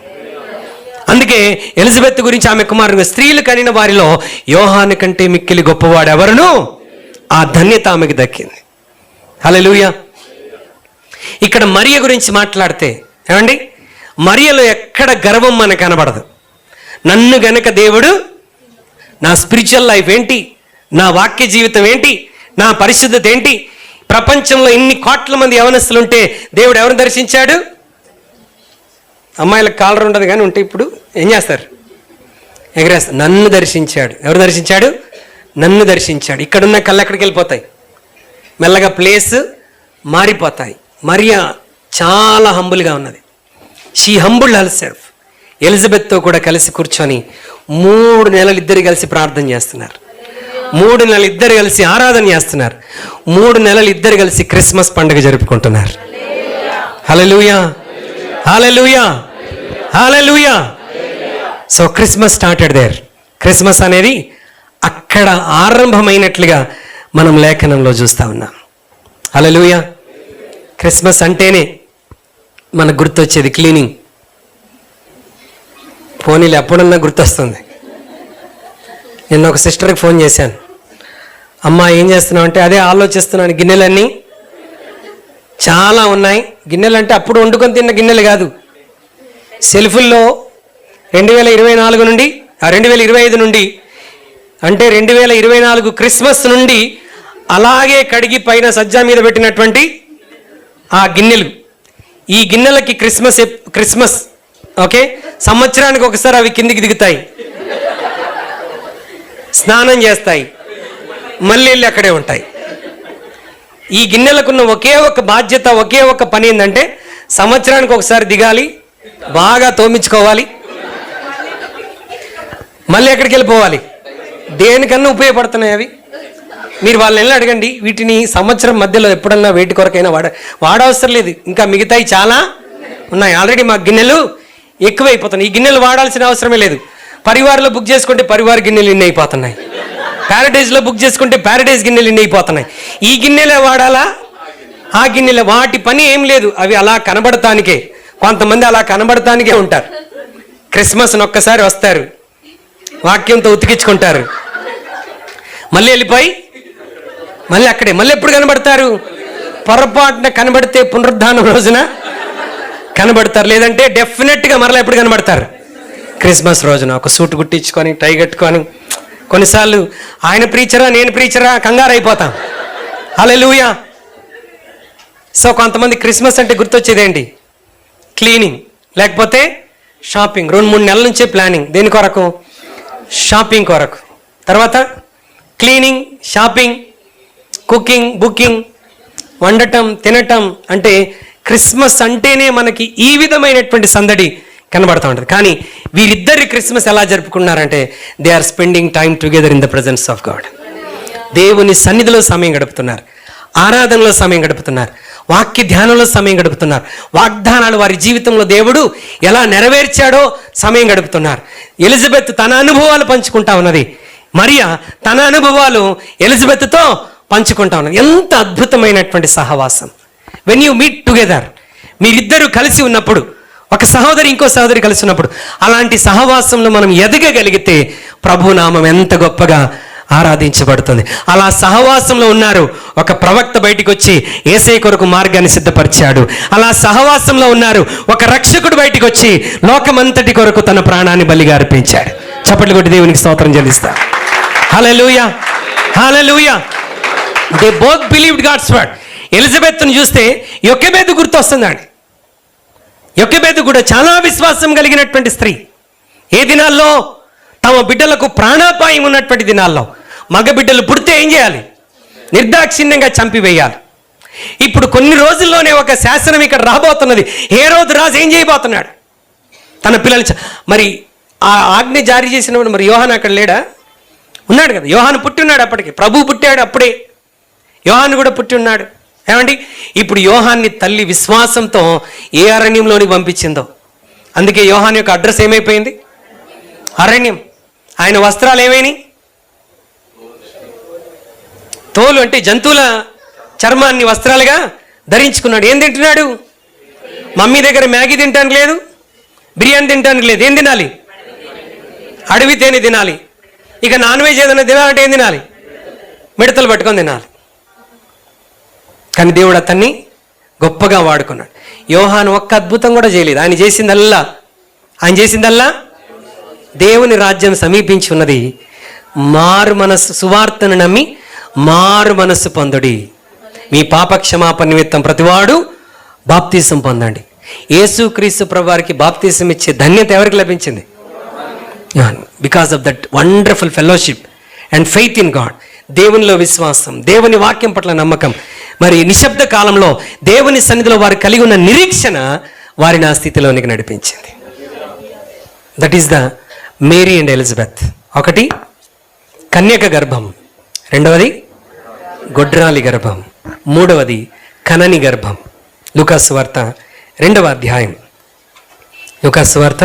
అందుకే ఎలిజబెత్ గురించి ఆమె కుమారుడు, స్త్రీలు కనిన వారిలో యోహాను కంటే మిక్కిలి గొప్పవాడు ఎవరును, ఆ ధన్యత ఆమెకు దక్కింది. హల్లెలూయా. ఇక్కడ మరియ గురించి మాట్లాడితే ఏమండి, మరియలో ఎక్కడ గర్వం మనకు కనబడదు. నన్ను గనక దేవుడు, నా స్పిరిచువల్ లైఫ్ ఏంటి, నా వాక్య జీవితం ఏంటి, నా పరిశుద్ధత ఏంటి, ప్రపంచంలో ఇన్ని కోట్ల మంది యవనస్తులు ఉంటే దేవుడు ఎవరిని దర్శించాడు, అమ్మాయిలకు కాలర్ ఉండదు కానీ ఉంటే ఇప్పుడు ఏం చేస్తారు, ఎగరేస్తారు. నన్ను దర్శించాడు. ఎవరు దర్శించాడు, నన్ను దర్శించాడు. ఇక్కడున్న కళ్ళు ఎక్కడికి వెళ్ళిపోతాయి, మెల్లగా ప్లేస్ మారిపోతాయి. మరియా చాలా హంబుల్గా ఉన్నది. She humble herself. ఎలిజబెత్తో కూడా కలిసి కూర్చొని 3 నెలలు ఇద్దరు కలిసి ప్రార్థన చేస్తున్నారు. 3 నెలలు ఇద్దరు కలిసి ఆరాధన చేస్తున్నారు. 3 నెలలు ఇద్దరు కలిసి క్రిస్మస్ పండుగ జరుపుకుంటున్నారు. Hallelujah, hallelujah, hallelujah. So Christmas started there. Christmas అనేది అక్కడ ఆరంభమైనట్లుగా మనం లేఖనంలో చూస్తూ ఉన్నాం. హల్లెలూయా. క్రిస్మస్ అంటేనే మనకు గుర్తొచ్చేది క్లీనింగ్. ఫోన్లో ఎప్పుడన్నా గుర్తొస్తుంది. నిన్న ఒక సిస్టర్కి ఫోన్ చేశాను, అమ్మ ఏం చేస్తున్నావు అంటే, అదే ఆలోచిస్తున్నాను, గిన్నెలన్నీ చాలా ఉన్నాయి. గిన్నెలు అంటే అప్పుడు వండుకొని తిన్న గిన్నెలు కాదు, సెల్ఫుల్లో 2024 నుండి 2025 నుండి అంటే 2024 క్రిస్మస్ నుండి అలాగే కడిగి పైన సజ్జా మీద పెట్టినటువంటి ఆ గిన్నెలు. ఈ గిన్నెలకి క్రిస్మస్ ఓకే, సంవత్సరానికి ఒకసారి అవి కిందికి దిగుతాయి, స్నానం చేస్తాయి, మళ్ళీ వెళ్ళి అక్కడే ఉంటాయి. ఈ గిన్నెలకున్న ఒకే ఒక బాధ్యత, ఒకే ఒక పని ఏంటంటే సంవత్సరానికి ఒకసారి దిగాలి, బాగా తోమించుకోవాలి, మళ్ళీ ఎక్కడికి వెళ్ళిపోవాలి. దేనికన్నా ఉపయోగపడుతున్నాయి అవి. మీరు వాళ్ళని వెళ్ళి అడగండి, వీటిని సంవత్సరం మధ్యలో ఎప్పుడన్నా వేటి కొరకైనా వాడవసరం లేదు. ఇంకా మిగతాయి చాలా ఉన్నాయి. ఆల్రెడీ మా గిన్నెలు ఎక్కువైపోతున్నాయి. ఈ గిన్నెలు వాడాల్సిన అవసరమే లేదు. పరివార్లో బుక్ చేసుకుంటే పరివార్ గిన్నెలు ఇన్ని అయిపోతున్నాయి, ప్యారడైజ్లో బుక్ చేసుకుంటే ప్యారడైజ్ గిన్నెలు ఇన్ని అయిపోతున్నాయి. ఈ గిన్నెలే వాడాలా, ఆ గిన్నెలే, వాటి పని ఏం లేదు. అవి అలా కనబడటానికే, కొంతమంది అలా కనబడటానికే ఉంటారు. క్రిస్మస్ని ఒక్కసారి వస్తారు, వాక్యంతో ఉతికించుకుంటారు, మళ్ళీ వెళ్ళిపోయి మళ్ళీ అక్కడే మళ్ళీ ఎప్పుడు కనబడతారు? పొరపాటున కనబడితే పునరుద్ధానం రోజున కనబడతారు, లేదంటే డెఫినెట్గా మరలా ఎప్పుడు కనబడతారు? క్రిస్మస్ రోజున ఒక సూట్ కుట్టించుకొని టై కట్టుకొని. కొన్నిసార్లు ఆయన ప్రీచరా నేను ప్రీచరా కంగారు అయిపోతాం. హల్లెలూయా. సో కొంతమంది క్రిస్మస్ అంటే గుర్తొచ్చేదేంటి? క్లీనింగ్, లేకపోతే షాపింగ్. 2-3 నెలల నుంచే ప్లానింగ్. దేని కొరకు? షాపింగ్ కొరకు. తర్వాత క్లీనింగ్, షాపింగ్, కుకింగ్, బుకింగ్, వండటం, తినటం. అంటే క్రిస్మస్ అంటేనే మనకి ఈ విధమైనటువంటి సందడి కనబడుతూ ఉంటుంది. కానీ వీరిద్దరి క్రిస్మస్ ఎలా జరుపుకున్నారంటే they are spending time together in the presence of God. దేవుని సన్నిధిలో సమయం గడుపుతున్నారు, ఆరాధనలో సమయం గడుపుతున్నారు, వాక్య ధ్యానంలో సమయం గడుపుతున్నారు, వాగ్దానాలు వారి జీవితంలో దేవుడు ఎలా నెరవేర్చాడో సమయం గడుపుతున్నారు. ఎలిజబెత్ తన అనుభవాలు పంచుకుంటా ఉన్నది, మరియా తన అనుభవాలు ఎలిజబెత్తో పంచుకుంటా ఉన్నది. ఎంత అద్భుతమైనటువంటి సహవాసం! వెన్ యూ మీట్ టుగెదర్, మీరిద్దరూ కలిసి ఉన్నప్పుడు, ఒక సహోదరి ఇంకో సహోదరి కలిసి ఉన్నప్పుడు, అలాంటి సహవాసంలో మనం ఎదగగలిగితే ప్రభునామం ఎంత గొప్పగా ఆరాధించబడుతుంది. అలా సహవాసంలో ఉన్నారు. ఒక ప్రవక్త బయటికి వచ్చి యేసయ్య కొరకు మార్గాన్ని సిద్ధపరిచాడు. అలా సహవాసంలో ఉన్నారు. ఒక రక్షకుడు బయటికి వచ్చి లోకమంతటి కొరకు తన ప్రాణాన్ని బలిగా అర్పించాడు. చప్పట్లు కొట్టి దేవునికి స్తోత్రం చెల్లిస్తారు. Hallelujah, hallelujah. They both believed God's word. ఎలిజబెత్ను చూస్తే యొకెబెదు గుర్తొస్తుందండి. యొకెబెదు కూడా చాలా విశ్వాసం కలిగినటువంటి స్త్రీ. ఏ దినాల్లో? తమ బిడ్డలకు ప్రాణాపాయం ఉన్నటువంటి దినాల్లో. మగ బిడ్డలు పుడితే ఏం చేయాలి? నిర్దాక్షిణ్యంగా చంపివేయాలి. ఇప్పుడు కొన్ని రోజుల్లోనే ఒక శాసనం ఇక్కడ రాబోతున్నది. హేరోదు రాజు ఏం చేయబోతున్నాడు? తన పిల్లలు మరి ఆ ఆజ్ఞ జారీ చేసినప్పుడు మరి యోహాను అక్కడ లేడా? ఉన్నాడు కదా. యోహాను పుట్టి ఉన్నాడు, అప్పటికి ప్రభువు పుట్టాడు, అప్పుడే యోహాను కూడా పుట్టి ఉన్నాడు. ఏమండి, ఇప్పుడు యోహాన్ని తల్లి విశ్వాసంతో ఏ అరణ్యంలోనికి పంపించిందో, అందుకే యోహాను యొక్క అడ్రస్ ఏమైపోయింది? అరణ్యం. ఆయన వస్త్రాలు ఏమైనాయి? తోలు, అంటే జంతువుల చర్మాన్ని వస్త్రాలుగా ధరించుకున్నాడు. ఏం తింటున్నాడు? మమ్మీ దగ్గర మ్యాగీ తినడానికి లేదు, బిర్యానీ తినడానికి లేదు. ఏం తినాలి? అడవి తేనె తినాలి. ఇక నాన్ వెజ్ ఏదైనా తినాలంటే ఏం తినాలి? మిడతలు పట్టుకొని తినాలి. కానీ దేవుడు అతన్ని గొప్పగా వాడుకున్నాడు. యోహాను ఒక్క అద్భుతం కూడా చేయలేదు. ఆయన చేసిందల్లా దేవుని రాజ్యం సమీపించి ఉన్నది. మారు మనస్సు, సువార్తను నమ్మి మారు మనస్సు పొందుడి, మీ పాప క్షమాపణ నిమిత్తం ప్రతివాడు బాప్తీసం పొందండి. యేసుక్రీస్తు ప్రభువారికి బాప్తీసం ఇచ్చే ధన్యత ఎవరికి లభించింది? Because of that wonderful fellowship and faith in God. దేవునిలో విశ్వాసం, దేవుని వాక్యం పట్ల నమ్మకం, మరి నిశ్శబ్ద కాలంలో దేవుని సన్నిధిలో వారు కలిగి ఉన్న నిరీక్షణ వారిని ఆ స్థితిలోనికి నడిపించింది. That is the Mary and Elizabeth. ఒకటి కన్యక గర్భం, రెండవది గొడ్రాలి గర్భం, మూడవది కనని గర్భం. లూకాసు వార్త 2వ అధ్యాయం, లూకాసు వార్త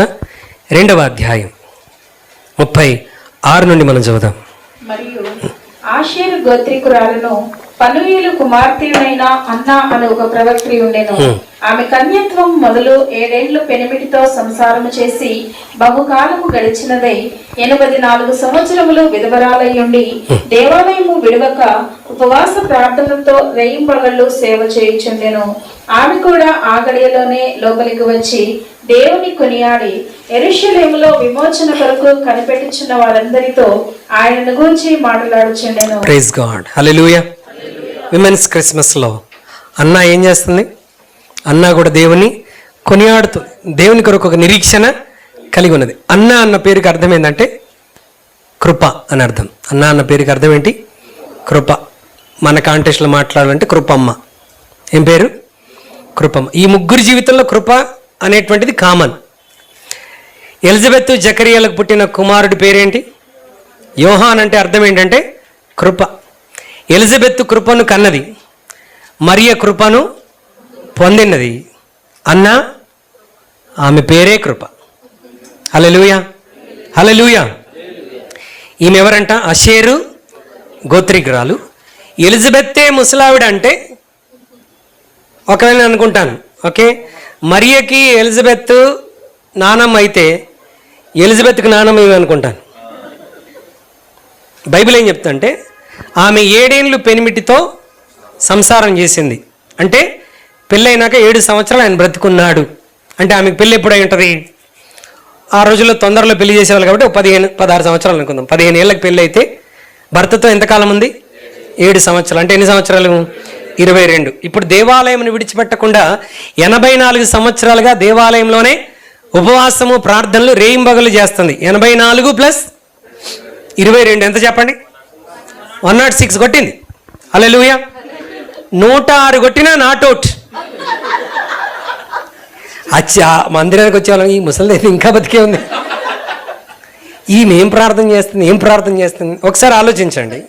2వ అధ్యాయం 36 నుండి మనం చదువుదాం. మరియు ఆషేరు గోత్రీకురాలను పనుయేలు కుమార్తెయైన అన్నా అను ఒక ప్రవక్త్రి ఉండెను. ఆమె కన్యత్వం మొదలు 7 ఏళ్లు పెనిమిటితో సంసారము చేసి బహుకాలము గడిచినదై 84 సంవత్సరములు విధవరాలయ్యుండి దేవాలయము విడవక ఉపవాస ప్రార్థనలతో రేయింపగళ్ళు సేవ చేయుచుండెను. ఆమె కూడా ఆ గడియలోనే లోపలికి వచ్చి దేవుని కొనియాడి యెరూషలేములో విమోచన కొరకు కనిపెట్టుచున్న వారందరితో ఆయనను గూర్చి మాట్లాడుచుండెను. ప్రైజ్ గాడ్, హల్లెలూయా. విమెన్స్ క్రిస్మస్లో అన్నా ఏం చేస్తుంది? అన్నా కూడా దేవుని కొనియాడుతుంది. దేవుని కొరకు ఒక నిరీక్షణ కలిగి ఉన్నది. అన్నా అన్న పేరుకి అర్థం ఏంటంటే కృప అని అర్థం. అన్నా అన్న పేరుకి అర్థం ఏంటి? కృప. మన కాంటెస్ట్లో మాట్లాడాలంటే కృపమ్మ. ఏం పేరు? కృపమ్మ. ఈ ముగ్గురు జీవితంలో కృప అనేటువంటిది కామన్. ఎలిజబెత్ జకరియాలకు పుట్టిన కుమారుడి పేరేంటి? యోహాన్. అంటే అర్థం ఏంటంటే కృప. ఎలిజబెత్ కృపను కన్నది, మరియ కృపను పొందినది. అన్న ఆమె పేరే కృప. హల్లెలూయా, హల్లెలూయా. ఈమె ఎవరంట? ఆషేరు గోత్రికురాలు. ఎలిజబెత్తే ముసలావిడ అంటే ఒకవేళ నేను అనుకుంటాను, ఓకే, మరియకి ఎలిజబెత్ నానమ్మ అయితే ఎలిజబెత్కి నానమ్మ ఇవి అనుకుంటాను. బైబిల్ ఏం చెప్తా అంటే ఆమె 7 ఏళ్ళు పెనిమిటితో సంసారం చేసింది. అంటే పెళ్ళైనాక 7 సంవత్సరాలు ఆయన బ్రతుకున్నాడు. అంటే ఆమెకు పెళ్ళి ఎప్పుడై ఉంటుంది? ఆ రోజుల్లో తొందరలో పెళ్లి చేసేవాళ్ళు కాబట్టి 15-16 సంవత్సరాలు అనుకుందాం. 15 ఏళ్ళకి పెళ్ళి అయితే భర్తతో ఎంతకాలం ఉంది? 7 సంవత్సరాలు. అంటే ఎన్ని సంవత్సరాలు? 22. ఇప్పుడు దేవాలయం విడిచిపెట్టకుండా 84 సంవత్సరాలుగా దేవాలయంలోనే ఉపవాసము ప్రార్థనలు రేయింబగలు చేస్తుంది. 84 + 22 ఎంత చెప్పండి? 106 కొట్టింది. హల్లెలూయా. 106 కొట్టినా నాట్ అవుట్. అచ్చా, మందిరానికి వచ్చేవాళ్ళం ఈ ముసలి ఇంకా బతికే ఉంది, ఈమె ఏం ప్రార్థన చేస్తుంది ఒకసారి ఆలోచించండి.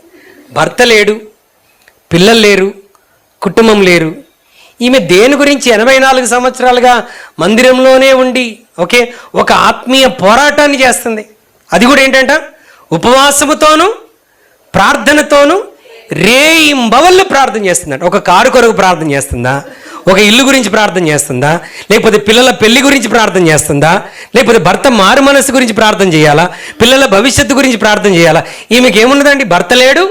భర్త లేడు, పిల్లలు లేరు, కుటుంబం లేరు. ఈమె దేని గురించి 84 సంవత్సరాలుగా మందిరంలోనే ఉండి ఒక ఆత్మీయ పోరాటాన్ని చేస్తుంది. అది కూడా ఏంటంట? ఉపవాసముతోనూ ప్రార్థనతోనూ రేయింబవళ్ళు ప్రార్థన చేస్తుందంట. ఒక కారు కొరకు ప్రార్థన చేస్తుందా? ఒక ఇల్లు గురించి ప్రార్థన చేస్తుందా? లేకపోతే పిల్లల పెళ్లి గురించి ప్రార్థన చేస్తుందా? లేకపోతే భర్త మారు మనస్సు గురించి ప్రార్థన చేయాలా? పిల్లల భవిష్యత్తు గురించి ప్రార్థన చేయాలా? ఈమెకి ఏమున్నదండి? భర్త లేడు,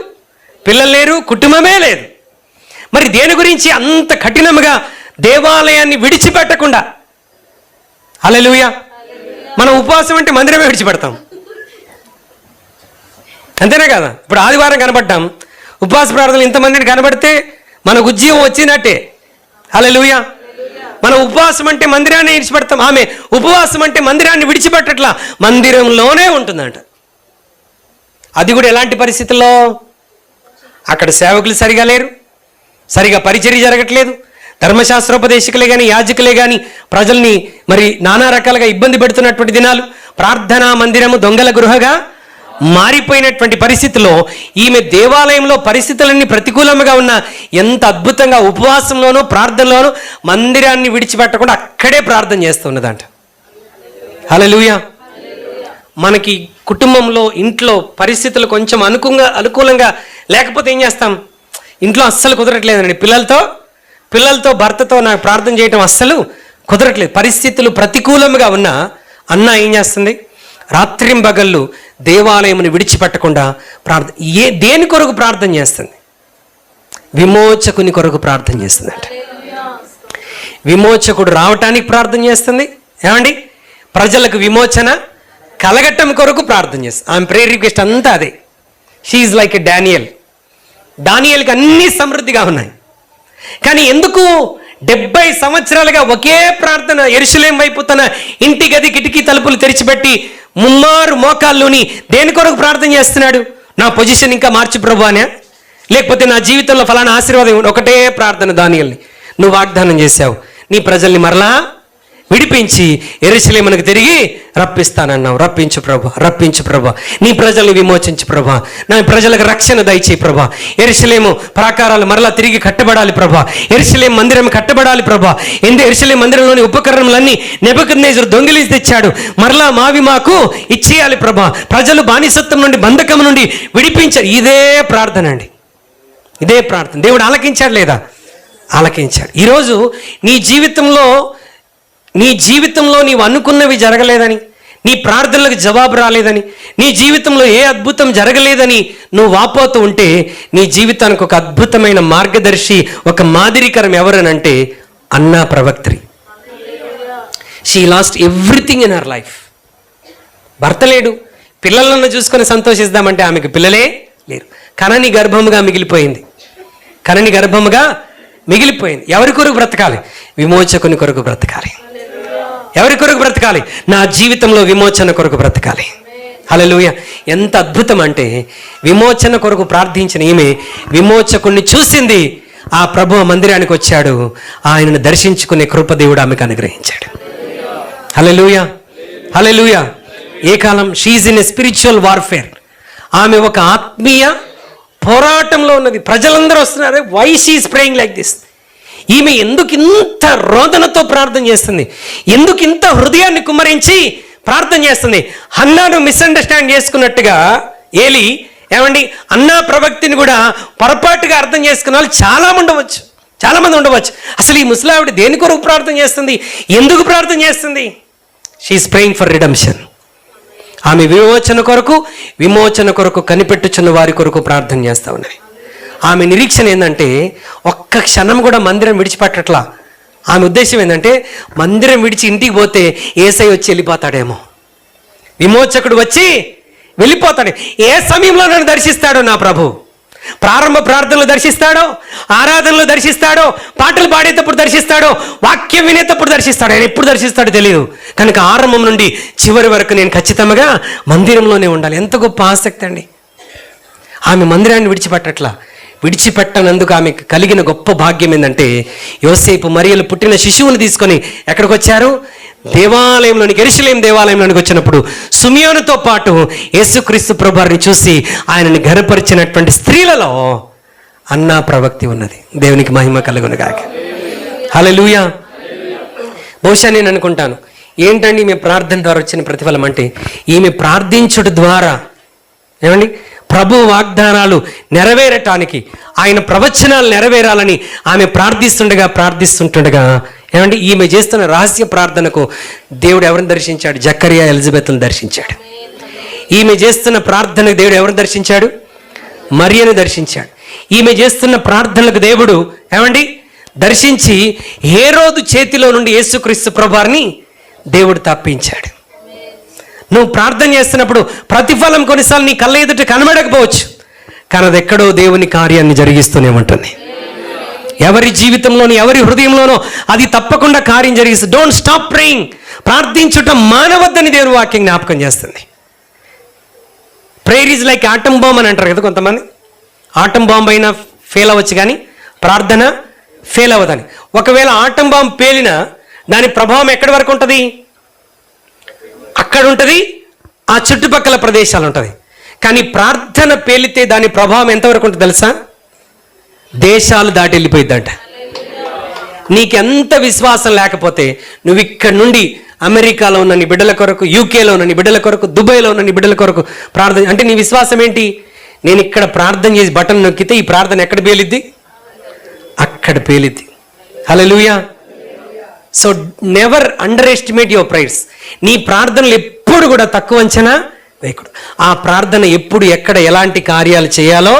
పిల్లలు లేరు, కుటుంబమే లేదు. మరి దేని గురించి అంత కఠినంగా దేవాలయాన్ని విడిచిపెట్టకుండా? హల్లెలూయా. మనం ఉపవాసం అంటే మందిరమే విడిచిపెడతాం, అంతేనా కదా? ఇప్పుడు ఆదివారం కనబడ్డాం, ఉపవాస ప్రార్థనలు ఇంతమందిని కనబడితే మనకు ఉద్యోగం వచ్చినట్టే. హల్లెలూయా. మనం ఉపవాసం అంటే మందిరాన్ని విడిచిపెడతాం. ఆమె ఉపవాసం అంటే మందిరాన్ని విడిచిపెట్టట్లా, మందిరంలోనే ఉంటుందంట. అది కూడా ఎలాంటి పరిస్థితుల్లో? అక్కడ సేవకులు సరిగా లేరు, సరిగా పరిచర్య జరగట్లేదు, ధర్మశాస్త్రోపదేశకులే కానీ యాజకులే కానీ ప్రజల్ని మరి నానా రకాలుగా ఇబ్బంది పెడుతున్నటువంటి దినాలు, ప్రార్థనా మందిరము దొంగల గృహగా మారిపోయినటువంటి పరిస్థితిలో ఈమె దేవాలయంలో పరిస్థితులన్నీ ప్రతికూలంగా ఉన్న ఎంత అద్భుతంగా ఉపవాసంలోనూ ప్రార్థనలోనూ మందిరాన్ని విడిచిపెట్టకుండా అక్కడే ప్రార్థన చేస్తున్నదంట. హల్లెలూయా. మనకి కుటుంబంలో ఇంట్లో పరిస్థితులు కొంచెం అనుకూలంగా లేకపోతే ఏం చేస్తాం? ఇంట్లో అస్సలు కుదరట్లేదండి. పిల్లలతో భర్తతో నాకు ప్రార్థన చేయటం అస్సలు కుదరట్లేదు. పరిస్థితులు ప్రతికూలంగా ఉన్న అన్న ఏం చేస్తుంది? రాత్రింబగళ్ళు దేవాలయముని విడిచిపెట్టకుండా దేని కొరకు ప్రార్థన చేస్తుంది? విమోచకుని కొరకు ప్రార్థన చేస్తుందంట. విమోచకుడు రావటానికి ప్రార్థన చేస్తుంది. ఏమండి? ప్రజలకు విమోచన కలగటం కొరకు ప్రార్థన చేస్తుంది. ఆమె ప్రేయర్ రిక్వెస్ట్ అంతా అదే. షీఈ్ లైక్ ఎ దానియేలుకి అన్నీ సమృద్ధిగా ఉన్నాయి. కానీ ఎందుకు 70 సంవత్సరాలుగా ఒకే ప్రార్థన? యెరూషలేము వైపు తన ఇంటి గది కిటికీ తలుపులు తెరిచిపెట్టి ముమ్మారు మోకాల్లోని దేని కొరకు ప్రార్థన చేస్తున్నాడు? నా పొజిషన్ ఇంకా మార్చి ప్రభు అనే, లేకపోతే నా జీవితంలో ఫలానా ఆశీర్వాదం? ఒకటే ప్రార్థన దానియేలుని, నువ్వు వాగ్దానం చేశావు నీ ప్రజల్ని మరలా విడిపించి యెరూషలేమునకు తిరిగి రప్పిస్తానన్నావు. రప్పించు ప్రభా, నీ ప్రజల్ని విమోచించు ప్రభా, నా ప్రజలకు రక్షణ దయచేయి ప్రభా. యెరూషలేము ప్రాకారాలు మరలా తిరిగి కట్టబడాలి ప్రభా, యెరూషలేము మందిరం కట్టబడాలి ప్రభా. యెరూషలేము మందిరంలోని ఉపకరణములన్నీ నెబుకద్నెజరు దొంగిలించి తెచ్చాడు, మరలా మాకు ఇచ్చేయాలి ప్రభా. ప్రజలు బానిసత్వం నుండి, బంధకం నుండి విడిపించారు. ఇదే ప్రార్థన అండి, ఇదే ప్రార్థన. దేవుడు ఆలకించాడు లేదా? ఆలకించాడు. ఈరోజు నీ జీవితంలో నీవు అనుకున్నవి జరగలేదని, నీ ప్రార్థనలకు జవాబు రాలేదని, నీ జీవితంలో ఏ అద్భుతం జరగలేదని నువ్వు వాపోతూ ఉంటే నీ జీవితానికి ఒక అద్భుతమైన మార్గదర్శి, ఒక మాదిరికరం ఎవరనంటే అన్నా ప్రవక్త్రి. She lost everything in her life. భర్త లేడు, పిల్లలను చూసుకొని సంతోషిద్దామంటే ఆమెకు పిల్లలే లేరు. కనని గర్భముగా మిగిలిపోయింది. ఎవరి కొరకు బ్రతకాలి? విమోచకుని కొరకు బ్రతకాలి. ఎవరి కొరకు బ్రతకాలి? నా జీవితంలో విమోచన కొరకు బ్రతకాలి. హల్లెలూయా. ఎంత అద్భుతం అంటే విమోచన కొరకు ప్రార్థించిన ఈమె విమోచకుణ్ణి చూసింది. ఆ ప్రభు మందిరానికి వచ్చాడు, ఆయనను దర్శించుకునే కృప దేవుడు ఆమెకు అనుగ్రహించాడు. Hallelujah, hallelujah. ఏ కాలం? She's in a spiritual warfare. ఆమె ఒక ఆత్మీయ పోరాటంలో ఉన్నది. ప్రజలందరూ వస్తున్నారు, why she's praying like this? ఈమె ఎందుకు ఇంత రోదనతో ప్రార్థన చేస్తుంది? ఎందుకు ఇంత హృదయాన్ని కుమ్మరించి ప్రార్థన చేస్తుంది? హన్నాను మిస్అండర్స్టాండ్ చేసుకున్నట్టుగా ఏలి ఏమండి అన్నా ప్రవక్తిని కూడా పొరపాటుగా అర్థం చేసుకున్న వాళ్ళు చాలా మంది ఉండవచ్చు. అసలు ఈ ముసలావిడ దేని కొరకు ప్రార్థన చేస్తుంది? ఎందుకు ప్రార్థన చేస్తుంది? She is praying for redemption. ఆమె విమోచన కొరకు కనిపెట్టుచున్న వారి కొరకు ప్రార్థన చేస్తా ఉన్నది. ఆమె నిరీక్షణ ఏంటంటే ఒక్క క్షణం కూడా మందిరం విడిచిపెట్టట్లా. ఆమె ఉద్దేశం ఏంటంటే మందిరం విడిచి ఇంటికి పోతే యేసయ్య వచ్చి వెళ్ళిపోతాడేమో, విమోచకుడు వచ్చి వెళ్ళిపోతాడు. ఏ సమయంలో నన్ను దర్శిస్తాడో నా ప్రభు, ప్రారంభ ప్రార్థనలు దర్శిస్తాడో, ఆరాధనలు దర్శిస్తాడో, పాటలు పాడేటప్పుడు దర్శిస్తాడో, వాక్యం వినేటప్పుడు దర్శిస్తాడో, ఆయన ఎప్పుడు దర్శిస్తాడో తెలియదు. కనుక ఆరంభం నుండి చివరి వరకు నేను ఖచ్చితంగా మందిరంలోనే ఉండాలి. ఎంత గొప్ప ఆసక్తి అండి. ఆమె మందిరాన్ని విడిచిపెట్టనందుకు ఆమెకు కలిగిన గొప్ప భాగ్యం ఏంటంటే యోసేపు మరియలు పుట్టిన శిశువుని తీసుకొని ఎక్కడికి వచ్చారు? యెరూషలేము దేవాలయంలోనికి వచ్చినప్పుడు సిమియోనుతో పాటు యేసుక్రీస్తు ప్రభువారిని చూసి ఆయనని ఘనపరిచినటువంటి స్త్రీలలో అన్నా ప్రవక్తి ఉన్నది. దేవునికి మహిమ కలుగును గాక. హల్లెలూయా. బహుశా నేను అనుకుంటాను, ఏంటండి ఈమె ప్రార్థన ద్వారా వచ్చిన ప్రతిఫలం అంటే, ఈమె ప్రార్థించుట ద్వారా ఏమండి ప్రభు వాగ్దానాలు నెరవేరటానికి, ఆయన ప్రవచనాలు నెరవేరాలని ఆమె ప్రార్థిస్తుండగా ఏమండి ఈమె చేస్తున్న రహస్య ప్రార్థనకు దేవుడు ఎవరిని దర్శించాడు? జకరియా ఎలిజబెత్ను దర్శించాడు. ఈమె చేస్తున్న ప్రార్థనకు దేవుడు ఎవరిని దర్శించాడు? మరియను దర్శించాడు. ఈమె చేస్తున్న ప్రార్థనలకు దేవుడు ఏమండి దర్శించి హేరోదు చేతిలో నుండి యేసుక్రీస్తు ప్రభువారిని దేవుడు తప్పించాడు. నువ్వు ప్రార్థన చేస్తున్నప్పుడు ప్రతిఫలం కొన్నిసార్లు నీ కళ్ళ ఎదుట కనబడకపోవచ్చు, కానీ అది ఎక్కడో దేవుని కార్యాన్ని జరిగిస్తూనే ఉంటుంది. ఎవరి జీవితంలోనూ ఎవరి హృదయంలోనో అది తప్పకుండా కార్యం జరిగిస్తుంది. Don't stop praying. ప్రార్థించుట మానవద్దని దేవుని వాక్యం జ్ఞాపకం చేస్తుంది. Prayer is like atom bomb అని అంటారు కదా కొంతమంది. ఆటం బాంబ్ అయినా ఫెయిల్ అవ్వచ్చు కానీ ప్రార్థన ఫెయిల్ అవ్వదని. ఒకవేళ ఆటం బాంబ్ పేలినా దాని ప్రభావం ఎక్కడి వరకు ఉంటుంది? అక్కడ ఉంటుంది, ఆ చుట్టుపక్కల ప్రదేశాలు ఉంటుంది. కానీ ప్రార్థన పేలితే దాని ప్రభావం ఎంతవరకు ఉంటుంది తెలుసా? దేశాలు దాటి వెళ్ళిపోయిద్దంట. నీకెంత విశ్వాసం లేకపోతే నువ్వు ఇక్కడ నుండి అమెరికాలో ఉన్న నీ బిడ్డల కొరకు, యూకేలో ఉన్న నీ బిడ్డల కొరకు, దుబాయ్లో ఉన్న నీ బిడ్డల కొరకు ప్రార్థన అంటే నీ విశ్వాసం ఏంటి? నేను ఇక్కడ ప్రార్థన చేసి బటన్ నొక్కితే ఈ ప్రార్థన ఎక్కడ పేలిద్ది? అక్కడ పేలిద్ది. Hallelujah. So never underestimate your prayers. నీ ప్రార్థనలు ఎప్పుడు కూడా తక్కువ అంచనా వేయకూడదు. ఆ ప్రార్థన ఎప్పుడు ఎక్కడ ఎలాంటి కార్యాలు చేయాలో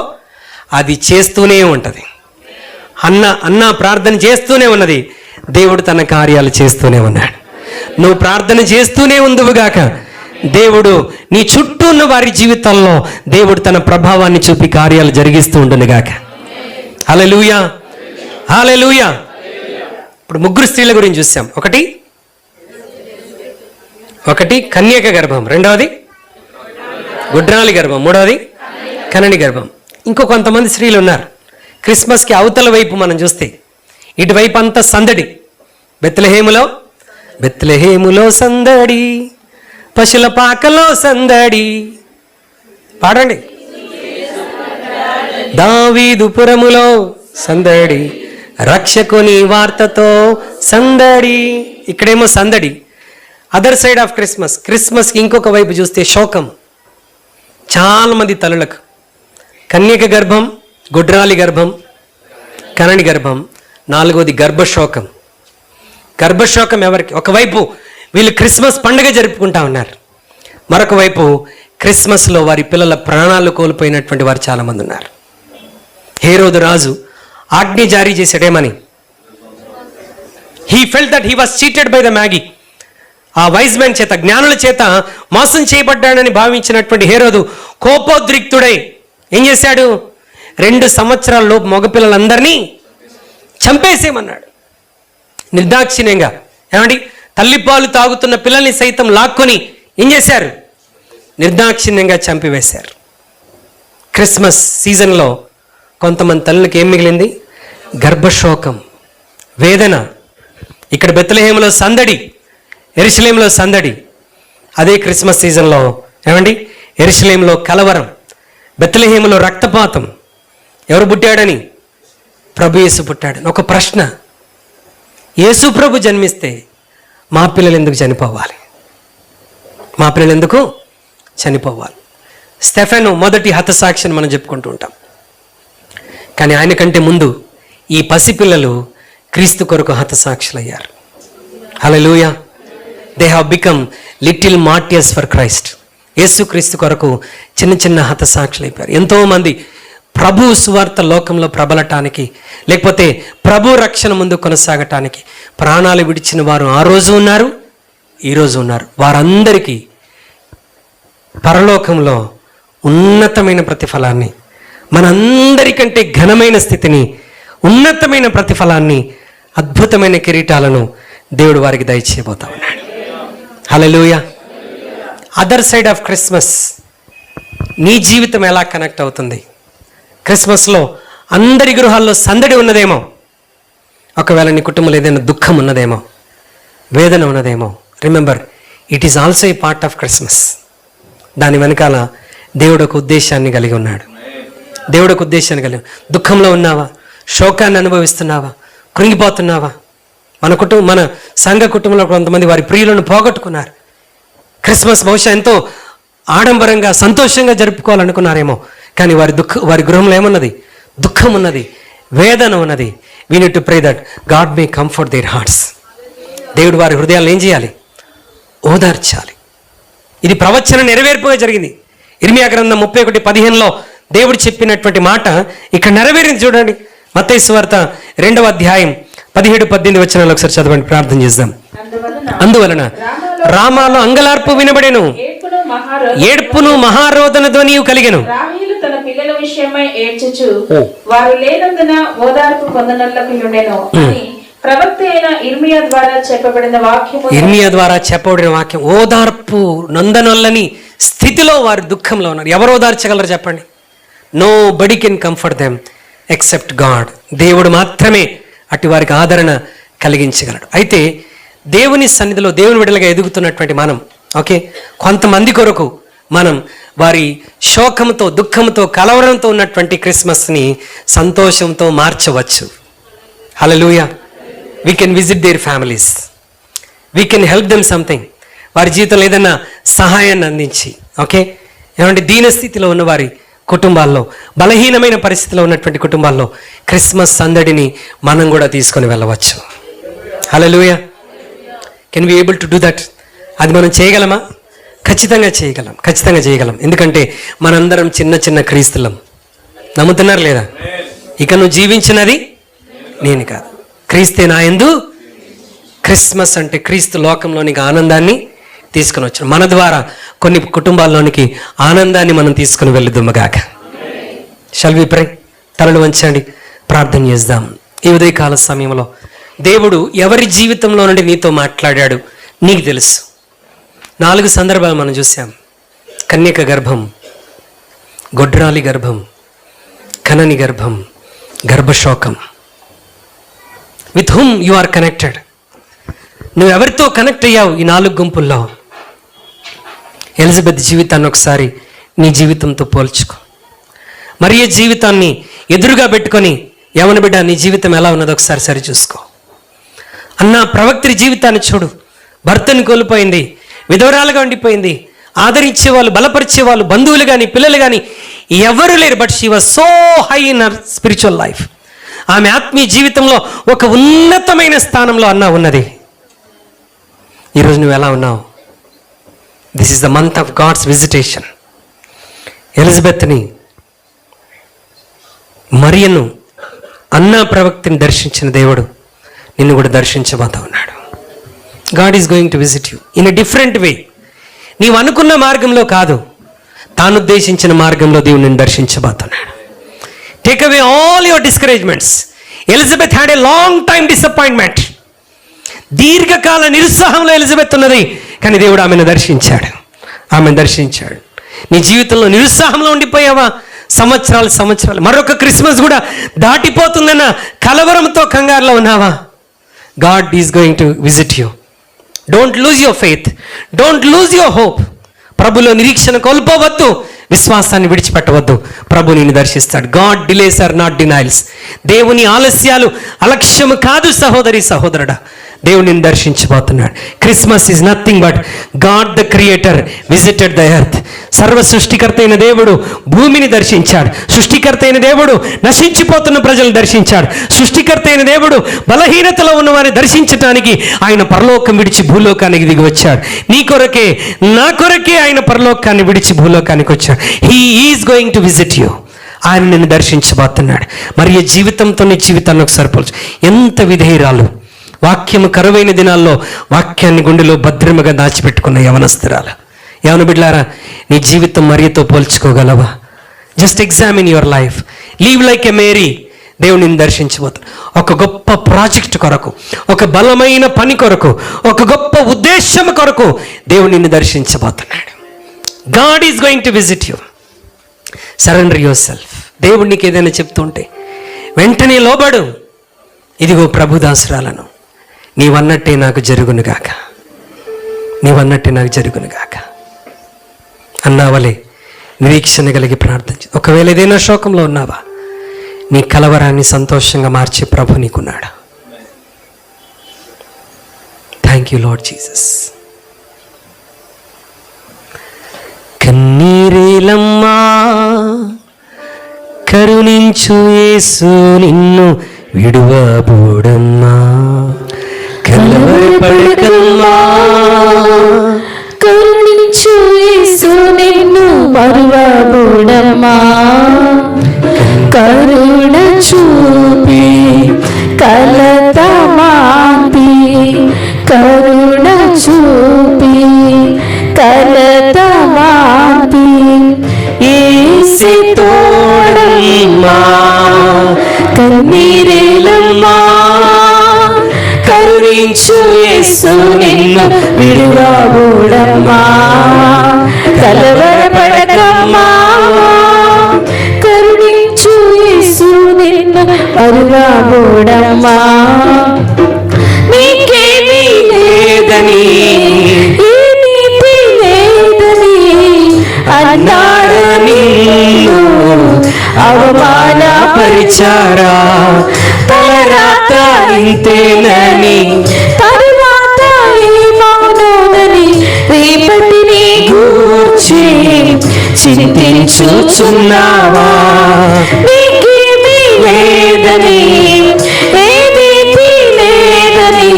అది చేస్తూనే ఉంటుంది. అన్న ప్రార్థన చేస్తూనే ఉన్నది, దేవుడు తన కార్యాలు చేస్తూనే ఉన్నాడు. నువ్వు ప్రార్థన చేస్తూనే ఉందువుగాక, దేవుడు నీ చుట్టూ ఉన్న వారి జీవితాల్లో దేవుడు తన ప్రభావాన్ని చూపి కార్యాలు జరిగిస్తూ ఉండునుగాక. హల్లెలూయా, హల్లెలూయా. ఇప్పుడు ముగ్గురు స్త్రీల గురించి చూసాం. ఒకటి కన్యక గర్భం, రెండవది గుడ్రాలి గర్భం, మూడవది కనని గర్భం. ఇంకో కొంతమంది స్త్రీలు ఉన్నారు. క్రిస్మస్కి అవతల వైపు మనం చూస్తే ఇటువైపు అంతా సందడి. బెత్లెహేములో సందడి, పశుల పాకలో సందడి. పాడండి. దావీదుపురములో సందడి, రక్షకుని వార్తతో సందడి. ఇక్కడేమో సందడి. అదర్ సైడ్ ఆఫ్ క్రిస్మస్కి ఇంకొక వైపు చూస్తే శోకం. చాలా మంది తల్లులకు కన్యక గర్భం, గుడ్రాలి గర్భం, కనని గర్భం, నాలుగోది గర్భశోకం. గర్భశోకం ఎవరికి? ఒకవైపు వీళ్ళు క్రిస్మస్ పండుగ జరుపుకుంటా ఉన్నారు, మరొక వైపు క్రిస్మస్లో వారి పిల్లల ప్రాణాలు కోల్పోయినటువంటి వారు చాలామంది ఉన్నారు. హేరోదు రాజు ఆజ్ఞ జారీ చేశాడేమని, he felt that he was cheated by the magi. ఆ వైజ్ మ్యాన్ చేత, జ్ఞానుల చేత మోసం చేయబడ్డాడని భావించినటువంటి హేరోదు కోపోద్రిక్తుడై ఏం చేశాడు? 2 సంవత్సరాల లోపు మగపిల్లలందరినీ చంపేసేమన్నాడు నిర్దాక్షిణ్యంగా. ఏమండి, తల్లిపాలు తాగుతున్న పిల్లల్ని సైతం లాక్కొని ఏం చేశారు? నిర్దాక్షిణ్యంగా చంపివేశారు. క్రిస్మస్ సీజన్లో కొంతమంది తల్లులకు ఏం మిగిలింది? గర్భశోకం, వేదన. ఇక్కడ బెత్లెహేములో సందడి, యెరూషలేములో సందడి. అదే క్రిస్మస్ సీజన్లో ఏమండి యెరూషలేములో కలవరం, బెత్లెహేములో రక్తపాతం. ఎవరు పుట్టాడని? ప్రభు యేసు పుట్టాడని. ఒక ప్రశ్న, యేసు ప్రభు జన్మిస్తే మా పిల్లలు ఎందుకు చనిపోవాలి? మా పిల్లలు ఎందుకు చనిపోవాలి? స్టెఫెను మొదటి హతసాక్షిని మనం చెప్పుకుంటూ ఉంటాం. కానీ ఆయన కంటే ముందు ఈ పసిపిల్లలు క్రీస్తు కొరకు హతసాక్షులయ్యారు. Hallelujah. They have become little martyrs for Christ. యేసుక్రీస్తు కొరకు చిన్న చిన్న హతసాక్షులు అయిపోయారు. ఎంతోమంది ప్రభు సువార్త లోకంలో ప్రబలటానికి, లేకపోతే ప్రభు రక్షణ ముందు కొనసాగటానికి ప్రాణాలు విడిచిన వారు ఆ రోజు ఉన్నారు, ఈరోజు ఉన్నారు. వారందరికీ పరలోకంలో ఉన్నతమైన ప్రతిఫలాన్ని, మనందరికంటే ఘనమైన స్థితిని, ఉన్నతమైన ప్రతిఫలాన్ని, అద్భుతమైన కిరీటాలను దేవుడు వారికి దయచేయబోతా ఉన్నాడు. హల్లెలూయా. అదర్ సైడ్ ఆఫ్ క్రిస్మస్ నీ జీవితం ఎలా కనెక్ట్ అవుతుంది? క్రిస్మస్లో అందరి గృహాల్లో సందడి ఉన్నదేమో, ఒకవేళ నీ కుటుంబంలో ఏదైనా దుఃఖం ఉన్నదేమో, వేదన ఉన్నదేమో. Remember, it is also a part of Christmas. దాని వెనకాల దేవుడు ఒక ఉద్దేశాన్ని కలిగి ఉన్నాడు. దేవుడు ఒక ఉద్దేశాన్ని కలిగి. దుఃఖంలో ఉన్నావా? శోకాన్ని అనుభవిస్తున్నావా? కృంగిపోతున్నావా? మన సంఘ కుటుంబంలో కొంతమంది వారి ప్రియులను పోగొట్టుకున్నారు. క్రిస్మస్ బహుశా ఎంతో ఆడంబరంగా సంతోషంగా జరుపుకోవాలనుకున్నారేమో, కానీ వారి గృహంలో ఏమున్నది? దుఃఖం ఉన్నది, వేదన ఉన్నది. We need to pray that God May comfort their hearts. దేవుడు వారి హృదయాలను ఏం చేయాలి? ఓదార్చాలి. ఇది ప్రవచన నెరవేర్పుగా జరిగింది. ఇర్మియా గ్రంథం 31:15లో దేవుడు చెప్పినటువంటి మాట ఇక్కడ నెరవేరింది. చూడండి, మత్తయి సువార్త 2వ అధ్యాయం 17-18 వచనాలు ఒకసారి చదవండి, ప్రార్థన చేద్దాం. అందువలన రామాలో అంగలార్పు వినబడెను, ఏడ్పును మహారోదన ధ్వనియు కలిగెను. రాహేలు తన పిల్లల విషయమై ఏడ్చుచు వారు లేనందున ఓదార్పు పొందనొల్లకుయుండెను అని ప్రవక్త అయిన ఇర్మియా ద్వారా చెప్పబడిన వాక్యం. ఓదార్పు నొందనొల్లని స్థితిలో వారు దుఃఖంలో ఉన్నారు. ఎవరు ఓదార్చగలరు చెప్పండి? Nobody can comfort them except God. దేవుడు మాత్రమే అటు వారికి ఆదరణ కలిగించగలడు. అయితే దేవుని సన్నిధిలో దేవుని విడలుగా ఎదుగుతున్నటువంటి మనం, ఓకే, కొంతమంది కొరకు మనం వారి శోకంతో, దుఃఖంతో, కలవరంతో ఉన్నటువంటి క్రిస్మస్ని సంతోషంతో మార్చవచ్చు. Hallelujah. We can visit their families, we can help them something. వారి జీవితంలో ఏదైనా సహాయాన్ని అందించి, ఓకే, ఏమంటే దీనస్థితిలో ఉన్న వారి కుటుంబాల్లో, బలహీనమైన పరిస్థితిలో ఉన్నటువంటి కుటుంబాల్లో క్రిస్మస్ సందడిని మనం కూడా తీసుకొని వెళ్ళవచ్చు. Hallelujah. Can we able to do that? అది మనం చేయగలమా? ఖచ్చితంగా చేయగలం. ఎందుకంటే మనందరం చిన్న చిన్న క్రీస్తులం. నమ్ముతున్నారు లేదా? ఇక నువ్వు జీవించినది నేను కాదు, క్రీస్తే నా యందు. క్రిస్మస్ అంటే క్రీస్తు లోకంలోనికి ఆనందాన్ని తీసుకుని వచ్చాడు. మన ద్వారా కొన్ని కుటుంబాల్లోనికి ఆనందాన్ని మనం తీసుకుని వెళ్ళుదుమ్మగాక. షల్ వి ప్రే? తలలు వంచండి, ప్రార్థన చేద్దాం. ఈ ఉదయకాల సమయంలో దేవుడు ఎవరి జీవితంలో నుండి నీతో మాట్లాడాడు నీకు తెలుసు. 4 సందర్భాలు మనం చూసాం. కన్యక గర్భం, గొడ్రాలి గర్భం, కనని గర్భం, గర్భశోకం. With whom you are connected? నువ్వు ఎవరితో కనెక్ట్ అయ్యావు ఈ 4 గుంపుల్లో? ఎలిజబెత్ జీవితాన్ని ఒకసారి నీ జీవితంతో పోల్చుకో. మరియ జీవితాన్ని ఎదురుగా పెట్టుకొని, యవన బిడ్డ నీ జీవితం ఎలా ఉన్నదో ఒకసారి సరి చూసుకో. అన్న ప్రవక్తి జీవితాన్ని చూడు. భర్తను కోల్పోయింది, విధవరాలుగా ఉండిపోయింది. ఆదరించేవాళ్ళు, బలపరిచేవాళ్ళు, బంధువులు కానీ పిల్లలు కానీ ఎవరు లేరు. But she was so high in her spiritual life. ఆమె ఆత్మీయ జీవితంలో ఒక ఉన్నతమైన స్థానంలో అన్న ఉన్నది. ఈరోజు నువ్వు ఎలా ఉన్నావు? This is the month of God's visitation. ఎలిజబెత్ని, మరియను, అన్నా ప్రవక్తిని దర్శించిన దేవుడు నిన్ను కూడా దర్శించబోతా ఉన్నాడు. God is going to visit you in a different way. నీవు అనుకున్న మార్గంలో కాదు, తాను ఉద్దేశించిన మార్గంలో దేవుడు నిన్ను దర్శించబోతున్నాడు. Take away all your discouragements. Elizabeth had a long time disappointment. దీర్ఘకాల నిరుత్సాహంలో ఎలిజబెత్ ఉన్నది, కానీ దేవుడు ఆమెను దర్శించాడు. నీ జీవితంలో నిరుత్సాహంలో ఉండిపోయావా? సంవత్సరాలు మరొక క్రిస్మస్ కూడా దాటిపోతుందన్న కలవరంతో కంగారులో ఉన్నావా? God is going to visit you. Don't lose your faith, don't lose your hope. ప్రభులో నిరీక్షణ కోల్పోవద్దు, విశ్వాసాన్ని విడిచిపెట్టవద్దు. ప్రభు నిన్ను దర్శిస్తాడు. God delays are not denials. దేవుని ఆలస్యాలు అలక్ష్యము కాదు సహోదరి సహోదరుడా. దేవుడిని దర్శించబోతున్నాడు. Christmas is nothing but God the creator visited the earth. సర్వ సృష్టికర్త అయిన దేవుడు భూమిని దర్శించాడు. సృష్టికర్త అయిన దేవుడు నశించిపోతున్న ప్రజలను దర్శించాడు. సృష్టికర్త అయిన దేవుడు బలహీనతలో ఉన్న వారిని దర్శించడానికి ఆయన పరలోకం విడిచి భూలోకానికి దిగి వచ్చాడు. నీ కొరకే, నా కొరకే ఆయన పరలోకాన్ని విడిచి భూలోకానికి వచ్చాడు. He is going to visit you. ఆయన నిన్ను దర్శించబోతున్నాడు. మరి ఈ జీవితంతో నీ జీవితాన్ని ఒకసారి పోల్చు. ఎంత విధేయురాలు, వాక్యము కరువైన దినాల్లో వాక్యాన్ని గుండెలో భద్రముగా దాచిపెట్టుకున్న యవనస్తురాలు. యవన బిడ్డలారా, నీ జీవితం మరియతో పోల్చుకోగలవా? Just examine your life. Live like a Mary. దేవుడిని దర్శించబోతున్నాడు. ఒక గొప్ప ప్రాజెక్ట్ కొరకు, ఒక బలమైన పని కొరకు, ఒక గొప్ప ఉద్దేశం కొరకు దేవుడు నిన్ను దర్శించబోతున్నాడు. God is going to visit you. Surrender yourself. దేవుడు నీకు ఏదైనా చెప్తుంటే వెంటనే లోబడు. ఇదిగో ప్రభుదాసురాలను, నీవన్నట్టే నాకు జరుగునుగాక, నీవన్నట్టే నాకు జరుగునుగాక అన్నావలే నిరీక్షణ కలిగి ప్రార్థించు. ఒకవేళ ఏదైనా శోకంలో ఉన్నావా, నీ కలవరాన్ని సంతోషంగా మార్చే ప్రభు నీకున్నాడు. Thank you Lord Jesus. కన్నీరేలమ్మా కరుణించు యేసు నిన్ను విడువబోడమ్మా. కలవరపడకమ్మా కరుణించు యేసు నిన్ను మరువబోడమ్మా. కరుణ చూపి కలత మాపి, కరుణ చూపి కలత మాపి, యేసు తోడమ్మా. కన్నీరేలమ్మా కరుణించు యేసు నిన్ను విడువబోడమ్మా. కలవరపడకమ్మా కరుణించు యేసు నిన్ను మరువబోడమ్మా. నీకేమీ లేదని, ఈ నీతి లేదని అన్నాడు నిన్ను అవమానపరిచారా. తలరాత ఇంతేనని, తరువాత ఏమవునోనని రేపటిని గూర్చి చింతించుచున్నావా. నీకేమీ లేదని, ఏ నీతి లేదని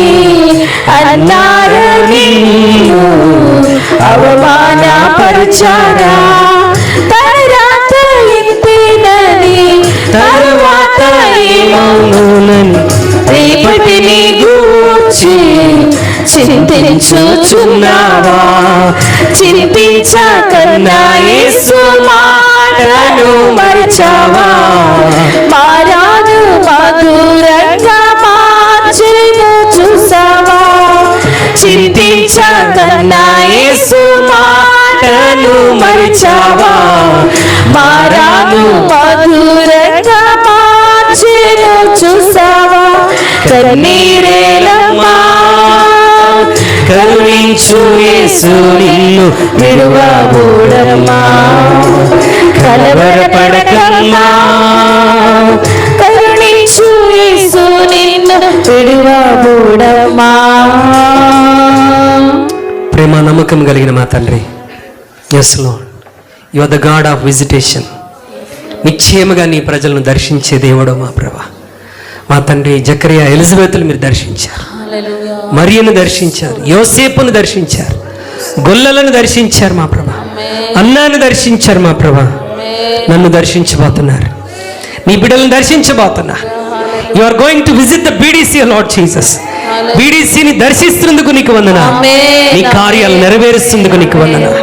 అన్నారా నిన్ను అవమానపరిచారా. తరువాత ఇంతేనని, తరువాత ఏమవునోనని రేపటిని గూర్చి చింతించుచున్నావా. చింతించకన్నా యేసు మాటను మరచావా. మారాదు మధురంగా మార్చెను చూసావా. చింతించకన్నా యేసు మాటను మరచావా. మారాదు మధురంగా మార్చెను చూసావా. కన్నీరేలమ్మా కరుణించు యేసు నిన్ను విడువబోడమ్మా. కలవరపడకమ్మా కరుణించు యేసు నిన్ను విడువబోడమ్మా. ప్రేమ నమ్మకం కలిగిన మా తండ్రి, yes Lord, you are the God of visitation. నిశ్చయముగా నీ ప్రజలను దర్శించే దేవుడు మా ప్రభా. మా తండ్రి జకరియా, ఎలిజబెత్లు మీరు దర్శించారు, మరియను దర్శించారు, యోసేపును దర్శించారు, గొల్లలను దర్శించారు మా ప్రభా, అన్నాను దర్శించారు మా ప్రభా. నన్ను దర్శించబోతున్నారు, నీ బిడ్డలను దర్శించబోతున్నారు. You are going to visit the BDC Lord Jesus. బీడీసీని దర్శిస్తున్నందుకు నీకు వందనాలు, నీ కార్యాలు నెరవేరుస్తున్నందుకు నీకు వందనాలు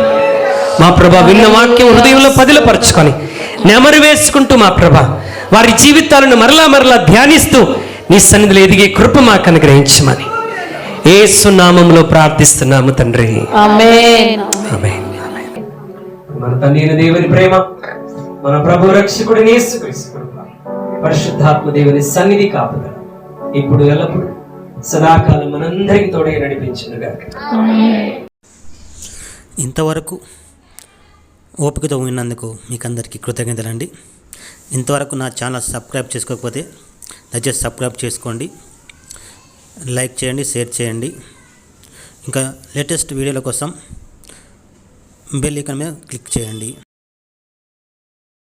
మా ప్రభా. విన్న వాక్యం హృదయంలో పదిలపరచుకొని నెమరు వేసుకుంటూ మా ప్రభా వారి జీవితాలను మరలా మరలా ధ్యానిస్తూ నీ సన్నిధిలో ఎదిగే కృప మాకు అనుగ్రహించమని యేసు నామములో ప్రార్థిస్తున్నాము తండ్రి, ఆమేన్. ఆమేన్. మన తండ్రి దేవుని ప్రేమ, మన ప్రభు రక్షకుడు యేసుక్రీస్తు కృప, పరిశుద్ధాత్మ దేవుని సన్నిధి కాపుదల ఇప్పుడు ఎల్లప్పుడు సదాకాలం మనందరికి తోడై నడిపించునుగాక. ఇంతవరకు ఓపికతో విన్నందుకు మీకు అందరికీ కృతజ్ఞతలండి. ఇంతవరకు నా ఛానల్ సబ్స్క్రైబ్ చేసుకోకపోతే దయచేసి సబ్స్క్రైబ్ చేసుకోండి. లైక్ చేయండి, షేర్ చేయండి. ఇంకా లేటెస్ట్ వీడియోల కోసం బెల్ ఐకాన్ మీద క్లిక్ చేయండి.